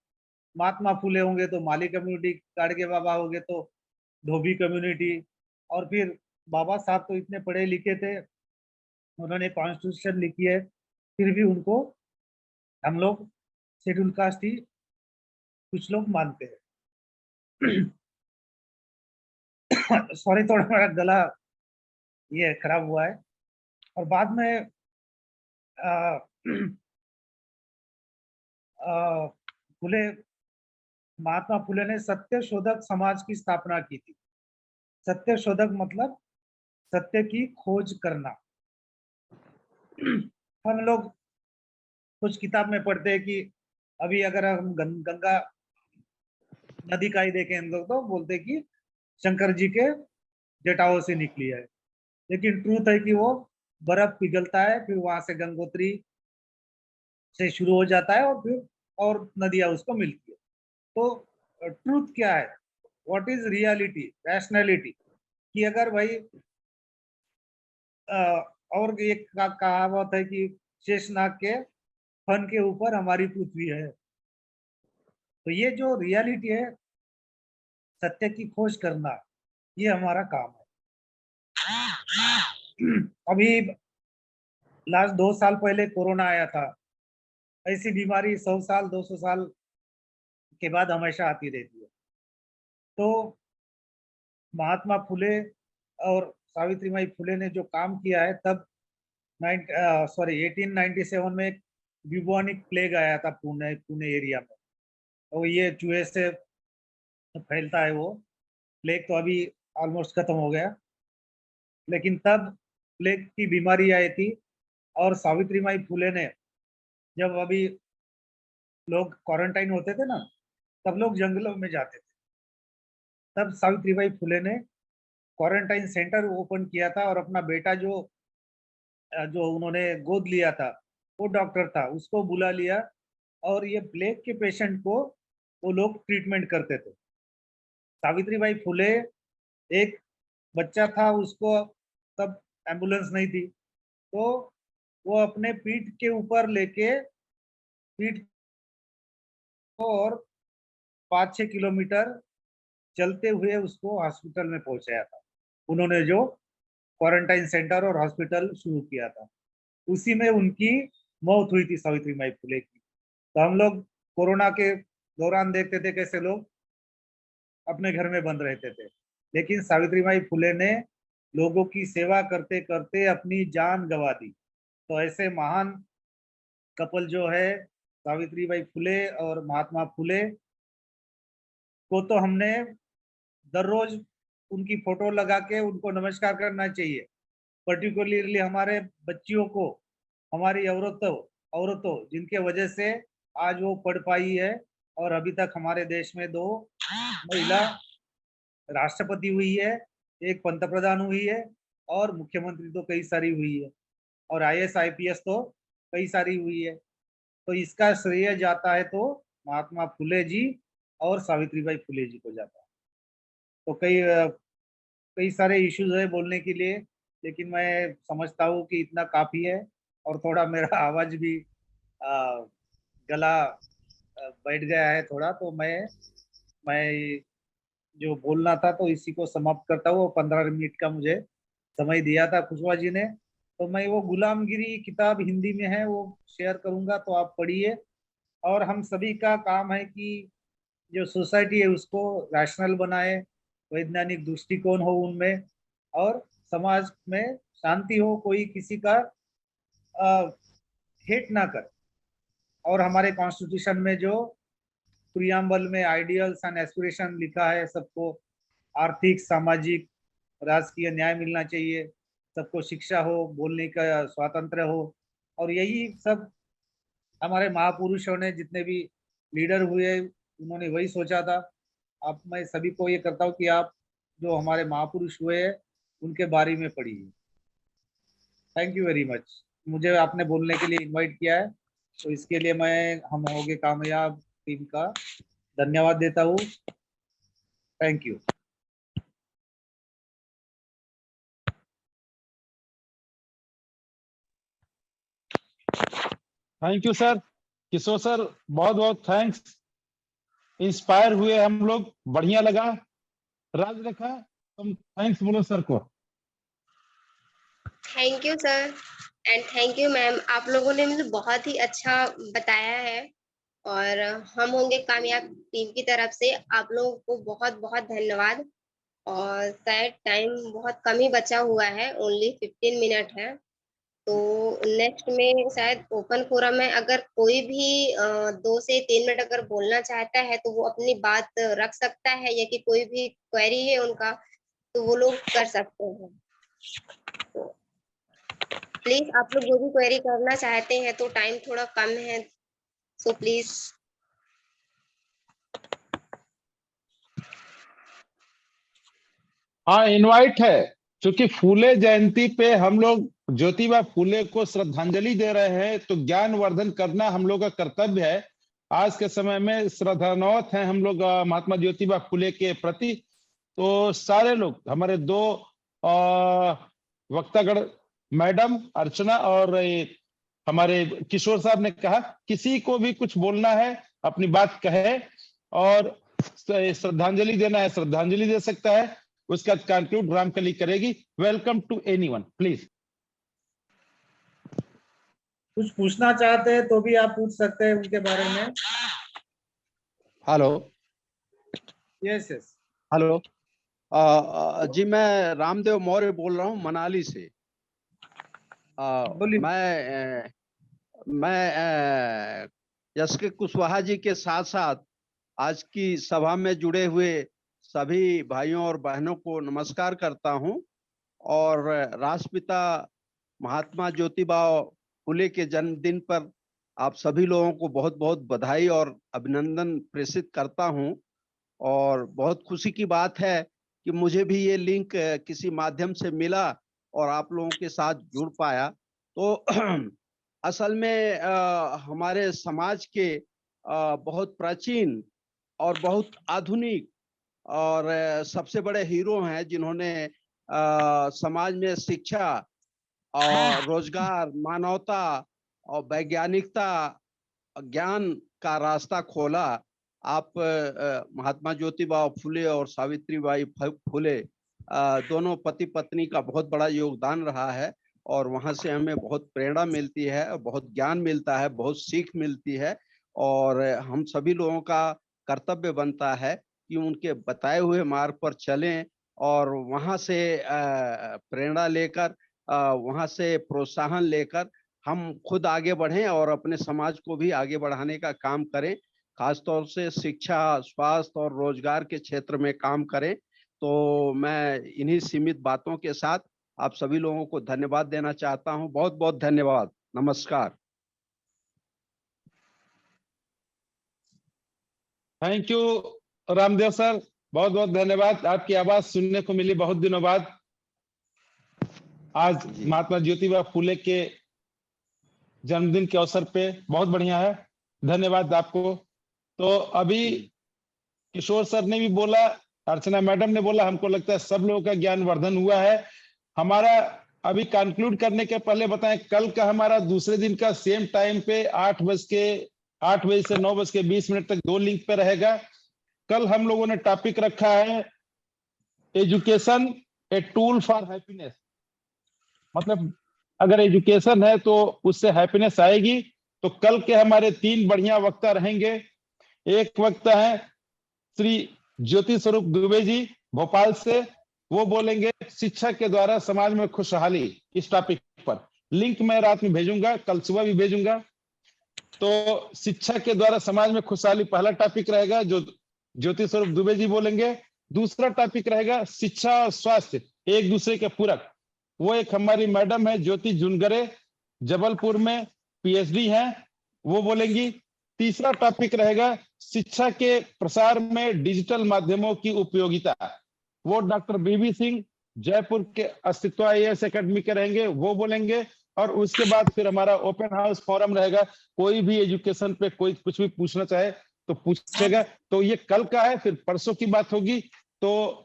महात्मा फुले होंगे तो माली कम्युनिटी, गाडगे बाबा होंगे तो धोबी कम्युनिटी, और फिर बाबा साहब तो इतने पढ़े लिखे थे, उन्होंने कॉन्स्टिट्यूशन लिखी है, फिर भी उनको हम लोग शेड्यूल कास्ट ही कुछ लोग मानते हैं। सॉरी, थोड़ा मेरा गला ये खराब हुआ है। और बाद में फुले, महात्मा फुले ने सत्य शोधक समाज की स्थापना की थी। सत्य शोधक मतलब सत्य की खोज करना। हम लोग कुछ किताब में पढ़ते हैं कि अभी अगर हम गंगा नदी का ही देखें हम लोग, तो बोलते हैं कि शंकर जी के जटाओं से निकली है, लेकिन ट्रूथ है कि वो बर्फ पिघलता है, फिर वहां से गंगोत्री से शुरू हो जाता है और फिर और नदियां उसको मिलती है। तो ट्रूथ क्या है, व्हाट इज रियलिटी, रैशनैलिटी, कि अगर भाई और एक कहावत है कि शेषनाग के फन के ऊपर हमारी पृथ्वी है। तो ये जो रियलिटी है, सत्य की खोज करना, ये हमारा काम है। अभी लास्ट 2 साल पहले कोरोना आया था। ऐसी बीमारी 100 साल 200 साल के बाद हमेशा आती रहती है। तो महात्मा फुले और सावित्रीबाई फुले ने जो काम किया है, तब 1897 में एक ब्यूबोनिक प्लेग आया था पुणे एरिया में। तो ये चूहे से फैलता है वो प्लेग, तो अभी ऑलमोस्ट खत्म हो गया, लेकिन तब प्लेग की बीमारी आई थी। और सावित्रीबाई फुले ने, जब अभी लोग क्वारंटाइन होते थे ना, तब लोग जंगलों में जाते थे, तब सावित्रीबाई फुले ने क्वारंटाइन सेंटर ओपन किया था। और अपना बेटा जो उन्होंने गोद लिया था, वो डॉक्टर था, उसको बुला लिया, और ये प्लेग के पेशेंट को वो लोग ट्रीटमेंट करते थे। सावित्रीबाई फुले, एक बच्चा था, उसको तब एम्बुलेंस नहीं थी, तो वो अपने पीठ के ऊपर लेके पीठ और 5-6 किलोमीटर चलते हुए उसको हॉस्पिटल में पहुंचाया था। उन्होंने जो क्वारंटाइन सेंटर और हॉस्पिटल शुरू किया था, उसी में उनकी मौत हुई थी, सावित्रीबाई फुले की। तो हम लोग कोरोना के दौरान देखते थे कैसे लोग अपने घर में बंद रहते थे, लेकिन सावित्रीबाई फुले ने लोगों की सेवा करते करते अपनी जान गंवा दी। तो ऐसे महान कपल जो है सावित्रीबाई फुले और महात्मा फुले को, तो हमने दररोज उनकी फोटो लगा के उनको नमस्कार करना चाहिए। पर्टिकुलरली हमारे बच्चियों को, हमारी औरतों जिनके वजह से आज वो पढ़ पाई है, और अभी तक हमारे देश में 2 महिला राष्ट्रपति हुई है, एक पंतप्रधान हुई है, और मुख्यमंत्री तो कई सारी हुई है, और IAS IPS तो कई सारी हुई है। तो इसका श्रेय जाता है तो महात्मा फुले जी और सावित्रीबाई फुले जी को जाता है। तो कई सारे इश्यूज है बोलने के लिए, लेकिन मैं समझता हूँ कि इतना काफी है। और थोड़ा मेरा आवाज भी गला बैठ गया है थोड़ा, तो मैं जो बोलना था तो इसी को समाप्त करता हूँ। 15 मिनट का मुझे समय दिया था खुशबा जी ने, तो मैं वो गुलामगिरी किताब हिंदी में है वो शेयर करूंगा, तो आप पढ़िए। और हम सभी का काम है कि जो सोसाइटी है उसको रैशनल बनाए, वैज्ञानिक दृष्टिकोण हो उनमें, और समाज में शांति हो, कोई किसी का हेट ना करे। और हमारे कॉन्स्टिट्यूशन में जो प्रियम्बल में आइडियल्स एंड एस्पिरेशन लिखा है, सबको आर्थिक, सामाजिक, राजकीय न्याय मिलना चाहिए, सबको शिक्षा हो, बोलने का स्वातंत्र्य हो, और यही सब हमारे महापुरुषों ने, जितने भी लीडर हुए, उन्होंने वही सोचा था। अब मैं सभी को ये करता हूँ कि आप जो हमारे महापुरुष हुए हैं उनके बारे में पढ़िए। थैंक यू वेरी मच, मुझे आपने बोलने के लिए इनवाइट किया है, तो इसके लिए मैं हम होंगे कामयाब टीम का धन्यवाद देता हूँ। Thank you. Thank you sir, Kishore sir, बहुत बहुत थैंक्स। इंस्पायर हुए हम लोग, बढ़िया लगा। राजरेखा, तुम थैंक्स बोलो सर को। Thank you sir and thank you ma'am, आप लोगों ने मुझे बहुत ही अच्छा बताया है। और हम होंगे कामयाब टीम की तरफ से आप लोगों को बहुत बहुत धन्यवाद। और शायद टाइम बहुत कम ही बचा हुआ है, ओनली 15 मिनट है। तो नेक्स्ट में शायद ओपन फोरम में अगर कोई भी 2 से 3 मिनट अगर बोलना चाहता है तो वो अपनी बात रख सकता है, या कि कोई भी क्वेरी है उनका तो वो लोग कर सकते हैं। तो प्लीज आप लोग जो भी क्वेरी करना चाहते हैं, तो टाइम थोड़ा कम है, सो प्लीज। हाँ, इनवाइट है, क्योंकि फूले जयंती पे हम लोग ज्योतिबा फूले को श्रद्धांजलि दे रहे हैं, तो ज्ञानवर्धन करना हम लोग का कर्तव्य है। आज के समय में श्रद्धानौत हैं हम लोग महात्मा ज्योतिबा फूले के प्रति। तो सारे लोग, हमारे 2 वक्तागण, मैडम अर्चना और हमारे किशोर साहब ने कहा, किसी को भी कुछ बोलना है अपनी बात कहे, और श्रद्धांजलि देना है श्रद्धांजलि दे सकता है, उसका कंक्लूड रामकली करेगी। Welcome to anyone, please. कुछ पूछना चाहते हैं तो भी आप पूछ सकते हैं उनके बारे में। हेलो। Yes yes. हेलो। जी मैं रामदेव मौर्य बोल रहा हूँ मनाली से। बोलिए। मैं यश के कुशवाहा जी के साथ साथ आज की सभा में जुड़े हुए सभी भाइयों और बहनों को नमस्कार करता हूं और राष्ट्रपिता महात्मा ज्योतिबा फुले के जन्मदिन पर आप सभी लोगों को बहुत बहुत बधाई और अभिनंदन प्रेषित करता हूं। और बहुत खुशी की बात है कि मुझे भी ये लिंक किसी माध्यम से मिला और आप लोगों के साथ जुड़ पाया। तो असल में हमारे समाज के बहुत प्राचीन और बहुत आधुनिक और सबसे बड़े हीरो हैं जिन्होंने समाज में शिक्षा और रोजगार, मानवता और वैज्ञानिकता, ज्ञान का रास्ता खोला। आप महात्मा ज्योतिबा फुले और सावित्रीबाई फुले दोनों पति पत्नी का बहुत बड़ा योगदान रहा है और वहां से हमें बहुत प्रेरणा मिलती है, बहुत ज्ञान मिलता है, बहुत सीख मिलती है। और हम सभी लोगों का कर्तव्य बनता है कि उनके बताए हुए मार्ग पर चलें और वहां से प्रेरणा लेकर, वहां से प्रोत्साहन लेकर हम खुद आगे बढ़ें और अपने समाज को भी आगे बढ़ाने का काम करें। खासतौर से शिक्षा, स्वास्थ्य और रोजगार के क्षेत्र में काम करें। तो मैं इन्हीं सीमित बातों के साथ आप सभी लोगों को धन्यवाद देना चाहता हूं। बहुत बहुत धन्यवाद। नमस्कार। थैंक यू रामदेव सर, बहुत बहुत धन्यवाद। आपकी आवाज सुनने को मिली बहुत दिनों बाद। आज महात्मा ज्योतिबा फुले के जन्मदिन के अवसर पे बहुत बढ़िया है, धन्यवाद आपको। तो अभी किशोर सर ने भी बोला, अर्चना मैडम ने बोला, हमको लगता है सब लोगों का ज्ञान वर्धन हुआ है। हमारा अभी कंक्लूड करने के पहले बताएं, कल का हमारा दूसरे दिन का सेम टाइम पे 8 बजे से 9:20 तक 2 लिंक पे रहेगा। कल हम लोगों ने टॉपिक रखा है education a tool for happiness. मतलब अगर एजुकेशन है तो उससे हैप्पीनेस आएगी। तो कल के हमारे 3 बढ़िया वक्ता रहेंगे। एक वक्ता है श्री ज्योति स्वरूप दुबे जी भोपाल से। वो बोलेंगे शिक्षा के द्वारा समाज में खुशहाली, इस टॉपिक पर। लिंक मैं रात में भेजूंगा, कल सुबह भी भेजूंगा। तो शिक्षा के द्वारा समाज में खुशहाली पहला टॉपिक रहेगा, जो ज्योति स्वरूप दुबे जी बोलेंगे। दूसरा टॉपिक रहेगा शिक्षा और स्वास्थ्य एक दूसरे के पूरक। वो एक हमारी मैडम है ज्योति जुनगरे, जबलपुर में पीएचडी है, वो बोलेंगी। तीसरा टॉपिक रहेगा शिक्षा के प्रसार में डिजिटल माध्यमों की उपयोगिता। वो डॉक्टर बीबी सिंह जयपुर के अस्तित्व आईएएस एकेडमी के रहेंगे, वो बोलेंगे। और उसके बाद फिर हमारा ओपन हाउस फोरम रहेगा। कोई भी एजुकेशन पे कोई कुछ भी पूछना चाहे तो पूछेगा। तो ये कल का है, फिर परसों की बात होगी। तो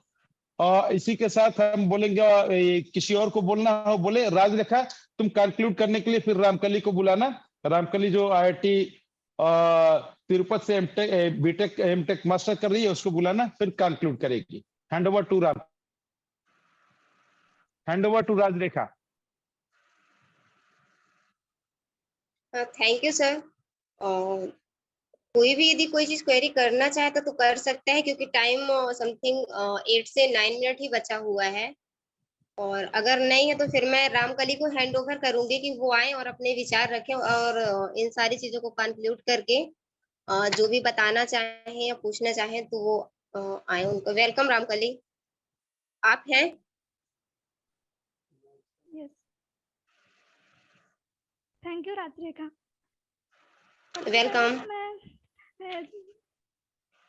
इसी के साथ हम बोलेंगे, किसी और को बोलना हो बोले। राजरेखा, तुम कंक्लूड करने के लिए फिर रामकली को बुलाना। रामकली जो आईआईटी तिरुपति से एमटेक बीटेक एमटेक मास्टर कर रही है, उसको बुलाना, फिर कंक्लूड करेगी। Hand over to Rajrekha. Thank you sir. कोई भी यदि कोई चीज क्वेरी करना चाहे तो कर सकता है, क्योंकि टाइम समथिंग 8 से 9 मिनट ही बचा हुआ है। और अगर नहीं है तो फिर मैं रामकली को हैंड ओवर करूंगी कि वो आए और अपने विचार रखें और इन सारी चीजों को कंक्लूड करके जो भी बताना चाहें या पूछना चाहें तो वो आए। उनको वेलकम। रामकली, आप हैं? Yes, thank you Rajrekha. Welcome.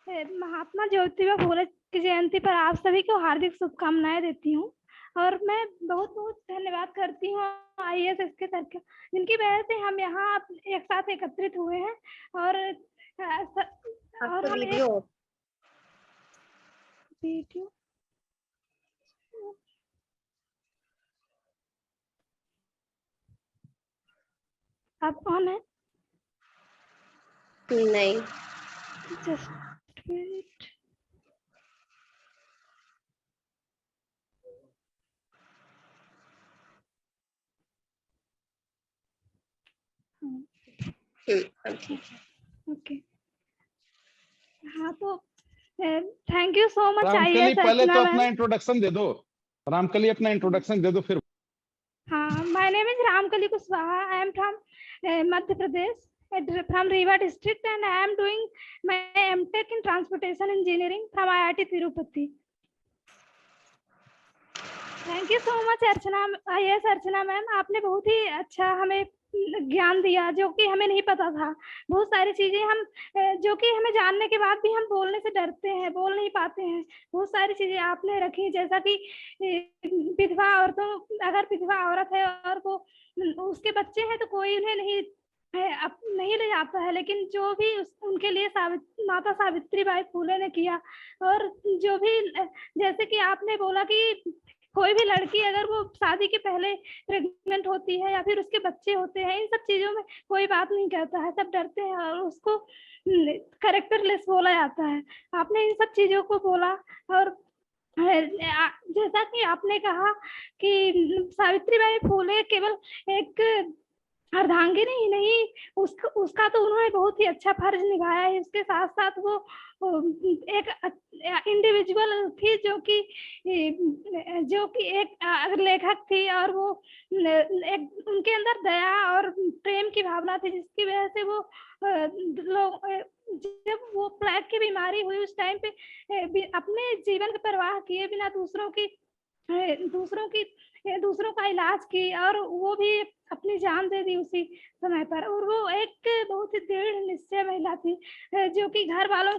मैं महात्मा ज्योतिबा फुले की जयंती पर आप सभी को हार्दिक शुभकामनाएं देती हूँ। और मैं बहुत बहुत धन्यवाद करती हूँ आईएएस के सर का, जिनकी वजह से हम यहाँ एक साथ एकत्रित हुए हैं। और हम वीडियो आप ऑन है? नहीं। Just wait. ओके। हाँ, तो thank you so much Ramkali, IAS पहले तो अर्चना अपना मैम। इंट्रोडक्शन दे दो। रामकली अपना इंट्रोडक्शन दे दो फिर। हाँ, my name is Ramkali Kushwaha. I am from Madhya Pradesh, from Rewa district, and I am doing my MTech in Transportation Engineering from IIT Tirupati. Thank you so much Archana, IAS Archana ma'am. आपने बहुत ही अच्छा हमें ज्ञान दिया जो कि हमें नहीं पता था। बहुत सारी चीजें हम जो कि हमें जानने के बाद भी हम बोलने से डरते हैं, बोल नहीं पाते हैं। बहुत सारी चीजें आपने रखी, जैसा कि विधवा औरतों, अगर विधवा औरत है और वो उसके बच्चे हैं तो कोई उन्हें नहीं ले जाता है, लेकिन जो भी उनके लिए माता सावित्री बाई फुले ने किया। और जो भी जैसे कि आपने बोला कि कोई भी लड़की अगर वो शादी के पहले प्रेग्नेंट होती है या फिर उसके बच्चे होते हैं, इन सब चीजों में कोई बात नहीं करता है, सब डरते हैं और उसको कैरेक्टरलेस बोला जाता है। आपने इन सब चीजों को बोला। और जैसा कि आपने कहा कि सावित्रीबाई फुले केवल एक अर्धांगिनी ही नहीं, उसका तो उन्होंने बहुत ही अच्छा फर्ज निभाया है। इसके साथ साथ वो एक इंडिविजुअल थी जो कि एक लेखक थी, और वो एक उनके अंदर दया और प्रेम की भावना थी, जिसकी वजह से वो लोग जब वो प्लेग की बीमारी हुई उस टाइम पे अपने जीवन की परवाह किए बिना दूसरों का इलाज की, और वो भी अपनी जान दे दी उसी समय पर। और वो एक बहुत ही दृढ़ निश्चय महिला थी जो कि घर वालों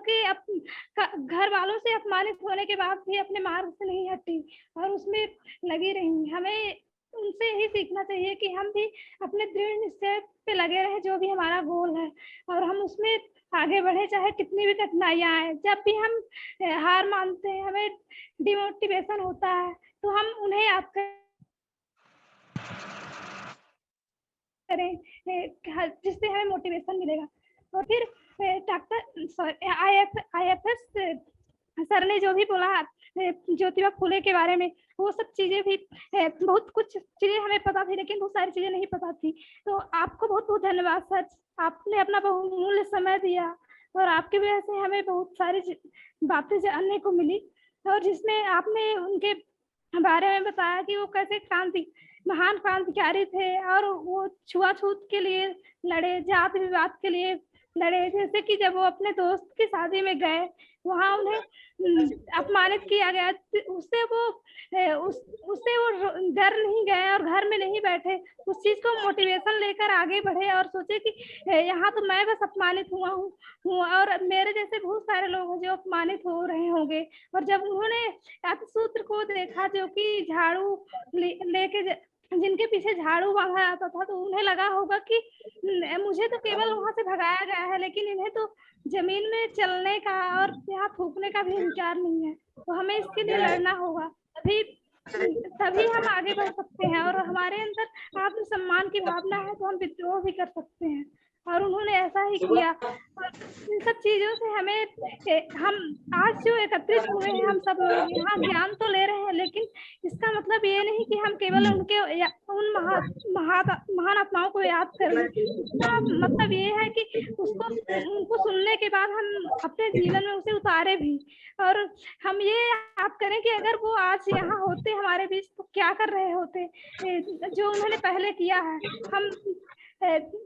से अपमानित होने के बाद भी अपने मार्ग से नहीं हटी और उसमें लगी रही। हमें उनसे ही सीखना चाहिए कि हम भी अपने दृढ़ निश्चय पे लगे रहे, जो भी हमारा गोल है, और हम उसमें आगे बढ़े, चाहे कितनी भी कठिनाइयां आए। जब भी हम हार मानते हैं, हमें डिमोटिवेशन होता है, तो हम उन्हें याद करें जिससे हमें मोटिवेशन मिलेगा। और फिर डॉक्टर आईएफएस सर ने जो भी बोला ज्योतिबा फुले के बारे में, वो सब चीजें भी बहुत कुछ चीजें हमें पता थी, लेकिन बहुत सारी चीजें नहीं पता थी। तो आपको बहुत बहुत धन्यवाद सर, आपने अपना बहुमूल्य समय दिया और आपकी वजह से हमें बहुत सारी बातें जानने को मिली, और जिसमें आपने उनके बारे में बताया कि वो कैसे महान क्रांतिकारी थे और वो छुआछूत के लिए लड़े, जाति विवाद के लिए लड़े। जैसे कि जब वो अपने दोस्त की शादी में गए, वहां उन्हें अपमानित किया गया, उससे वो डर नहीं गए और घर में नहीं बैठे, उस चीज को मोटिवेशन लेकर आगे बढ़े और सोचे कि यहाँ तो मैं बस अपमानित हुआ हूँ और मेरे जैसे बहुत सारे लोग हैं जो अपमानित हो रहे होंगे। और जब उन्होंने अतिसूत्र को देखा जो कि झाड़ू लेके जिनके पीछे झाड़ू बांधा जाता था, तो उन्हें लगा होगा कि मुझे तो केवल वहां से भगाया गया है, लेकिन इन्हें तो जमीन में चलने का और यहाँ थूकने का भी अधिकार नहीं है। तो हमें इसके लिए लड़ना होगा, तभी हम आगे बढ़ सकते हैं। और हमारे अंदर आत्मसम्मान की भावना है तो हम विद्रोह भी कर सकते हैं, और उन्होंने ऐसा ही किया। और इन सब चीजों से हम आज जो एकत्रित हुए हैं, हम सब लोग यहाँ ज्ञान तो ले रहे हैं, लेकिन इसका मतलब ये नहीं कि हम केवल उन महान आत्माओं को याद कर लें। इसका मतलब ये है कि उनको सुनने के बाद हम अपने जीवन में उसे उतारे भी, और हम ये याद करें कि अगर वो आज यहाँ होते हमारे बीच तो क्या कर रहे होते, जो उन्होंने पहले किया है।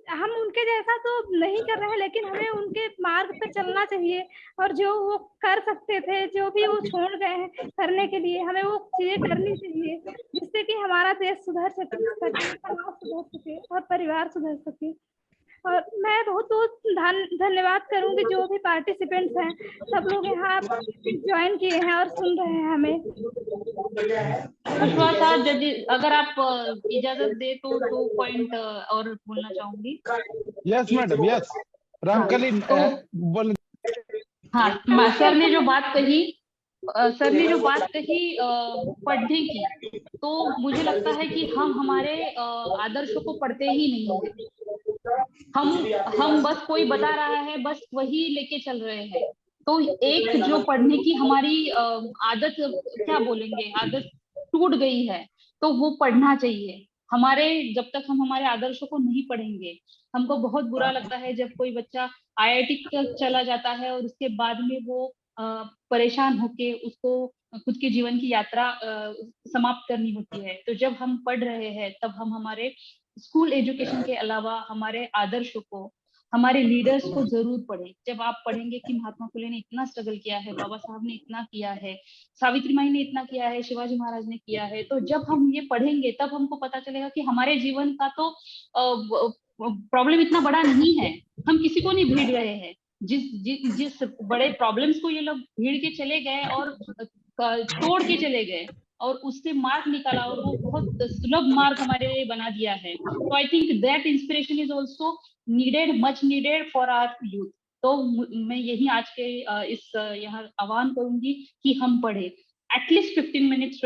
हम उनके जैसा तो नहीं कर रहे हैं, लेकिन हमें उनके मार्ग पर चलना चाहिए, और जो वो कर सकते थे, जो भी वो छोड़ गए हैं करने के लिए, हमें वो चीजें करनी चाहिए, जिससे कि हमारा देश सुधर सके, समाज सुधर सके और परिवार सुधर सके। और मैं बहुत बहुत धन्यवाद करूंगी जो भी पार्टिसिपेंट्स हैं, सब लोग यहाँ ज्वाइन किए हैं और सुन रहे हैं हमें। कुशवाहा साहब, अगर आप इजाजत दे तो 2 पॉइंट और बोलना चाहूंगी। Yes madam, yes. रामकली बोल। हाँ, सर ने जो बात कही पढ़ने की, तो मुझे लगता है कि हम हमारे आदर्शों को पढ़ते ही नहीं है। हम बस कोई बता रहा है, बस वही लेके चल रहे हैं। तो एक जो पढ़ने की हमारी आदत, क्या बोलेंगे, आदत टूट गई है, तो वो पढ़ना चाहिए। जब तक हम हमारे आदर्शों को नहीं पढ़ेंगे, हमको बहुत बुरा लगता है जब कोई बच्चा IIT चला जाता है और उसके बाद में वो परेशान होके उसको खुद के जीवन की यात्रा समाप्त करनी होती है। तो जब हम पढ़ रहे हैं तब हम हमारे स्कूल एजुकेशन के अलावा हमारे आदर्शों को, हमारे लीडर्स को जरूर पढ़ें। जब आप पढ़ेंगे कि महात्मा फुले ने इतना स्ट्रगल किया है, बाबा साहब ने इतना किया है, सावित्री माई ने इतना किया है, शिवाजी महाराज ने किया है, तो जब हम ये पढ़ेंगे तब हमको पता चलेगा कि हमारे जीवन का तो प्रॉब्लम इतना बड़ा नहीं है, हम किसी को नहीं भीड़ रहे हैं। जिस बड़े प्रॉब्लम्स को ये लोग भीड़ के चले गए और तोड़ के चले गए और उससे मार्ग निकाला और वो बहुत सुलभ मार्ग हमारे लिए बना दिया है। तो I think that inspiration is also needed, much needed for our youth. तो मैं यही आज के इस यहाँ आह्वान करूंगी कि हम पढ़े, एटलीस्ट 15 मिनट्स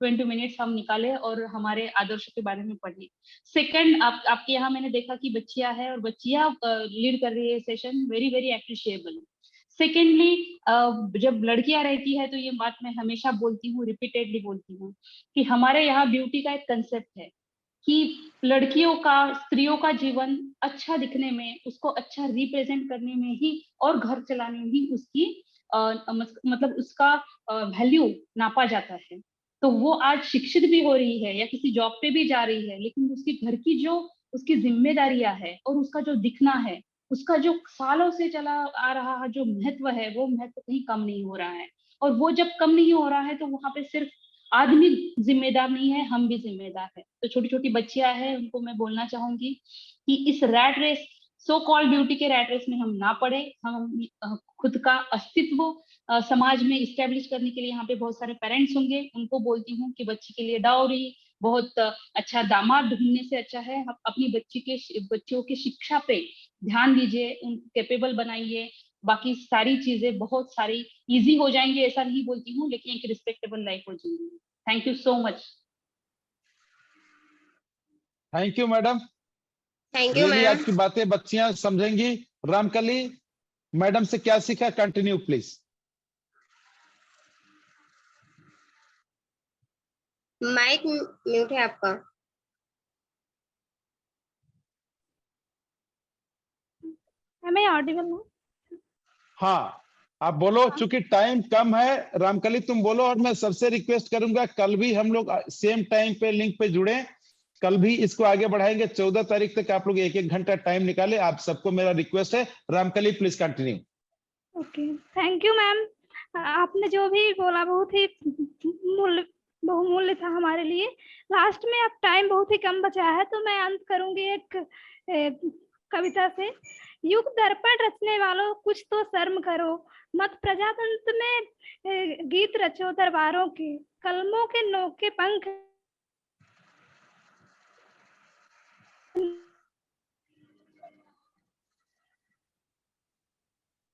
20 मिनट्स हम निकाले और हमारे आदर्शों के बारे में पढ़े। सेकंड, आपके यहाँ मैंने देखा कि बच्चियां है और बच्चियां लीड कर रही है session, very very appreciable. Secondly, जब लड़कियां रहती है तो ये बात मैं हमेशा बोलती हूँ, रिपीटेडली बोलती हूँ कि हमारे यहाँ ब्यूटी का एक कंसेप्ट है कि लड़कियों का, स्त्रियों का जीवन अच्छा दिखने में, उसको अच्छा रिप्रेजेंट करने में ही और घर चलाने में ही उसकी मतलब उसका वैल्यू नापा जाता है। तो वो आज शिक्षित भी हो रही है या किसी जॉब पे भी जा रही है, लेकिन उसकी घर की जो उसकी जिम्मेदारियां है और उसका जो दिखना है, उसका जो सालों से चला आ रहा जो महत्व है, वो महत्व कहीं कम नहीं हो रहा है। और वो जब कम नहीं हो रहा है तो वहां पे सिर्फ आदमी जिम्मेदार नहीं है, हम भी जिम्मेदार है। तो छोटी छोटी बच्चियां हैं, उनको मैं बोलना चाहूंगी कि इस rat race, so called beauty के रैट रेस में हम ना पड़े। हम खुद का अस्तित्व समाज में इस्टेब्लिश करने के लिए, यहाँ पे बहुत सारे पेरेंट्स होंगे, उनको बोलती हूँ कि बच्ची के लिए डाउरी, बहुत अच्छा दामाद ढूंढने से अच्छा है आप अपनी बच्चियों की शिक्षा पे ध्यान दीजिए, उन कैपेबल बनाइए। बाकी सारी चीजें बहुत सारी इजी हो जाएंगी, ऐसा नहीं बोलती हूँ, लेकिन एक रिस्पेक्टेबल लाइफ हो जाएगी। Thank you so much. Thank you madam, thank you really ma'am. आपकी बातें बच्चियां समझेंगी। रामकली मैडम से क्या सीखा, कंटिन्यू प्लीज। माइक म्यूट है आपका। मैं ऑडिबल हूँ? हाँ आप बोलो, चूंकि टाइम कम है। रामकली तुम बोलो, और मैं सबसे रिक्वेस्ट करूंगा कल भी हम लोग सेम टाइम पे लिंक पे जुड़े, कल भी इसको आगे बढ़ाएंगे। 14 तारीख तक आप लोग 1-1 घंटा टाइम निकाले, आप सबको मेरा रिक्वेस्ट है। Ramkali please continue. Okay, thank you ma'am. आपने जो भी बोला बहुत ही बहुमूल्य था हमारे लिए। लास्ट में अब टाइम बहुत ही कम बचा है, तो मैं अंत करूंगी एक कविता से। युग दर्पण रचने वालों कुछ तो शर्म करो, मत प्रजातंत्र में गीत रचो दरबारों के, कलमों के नोके पंख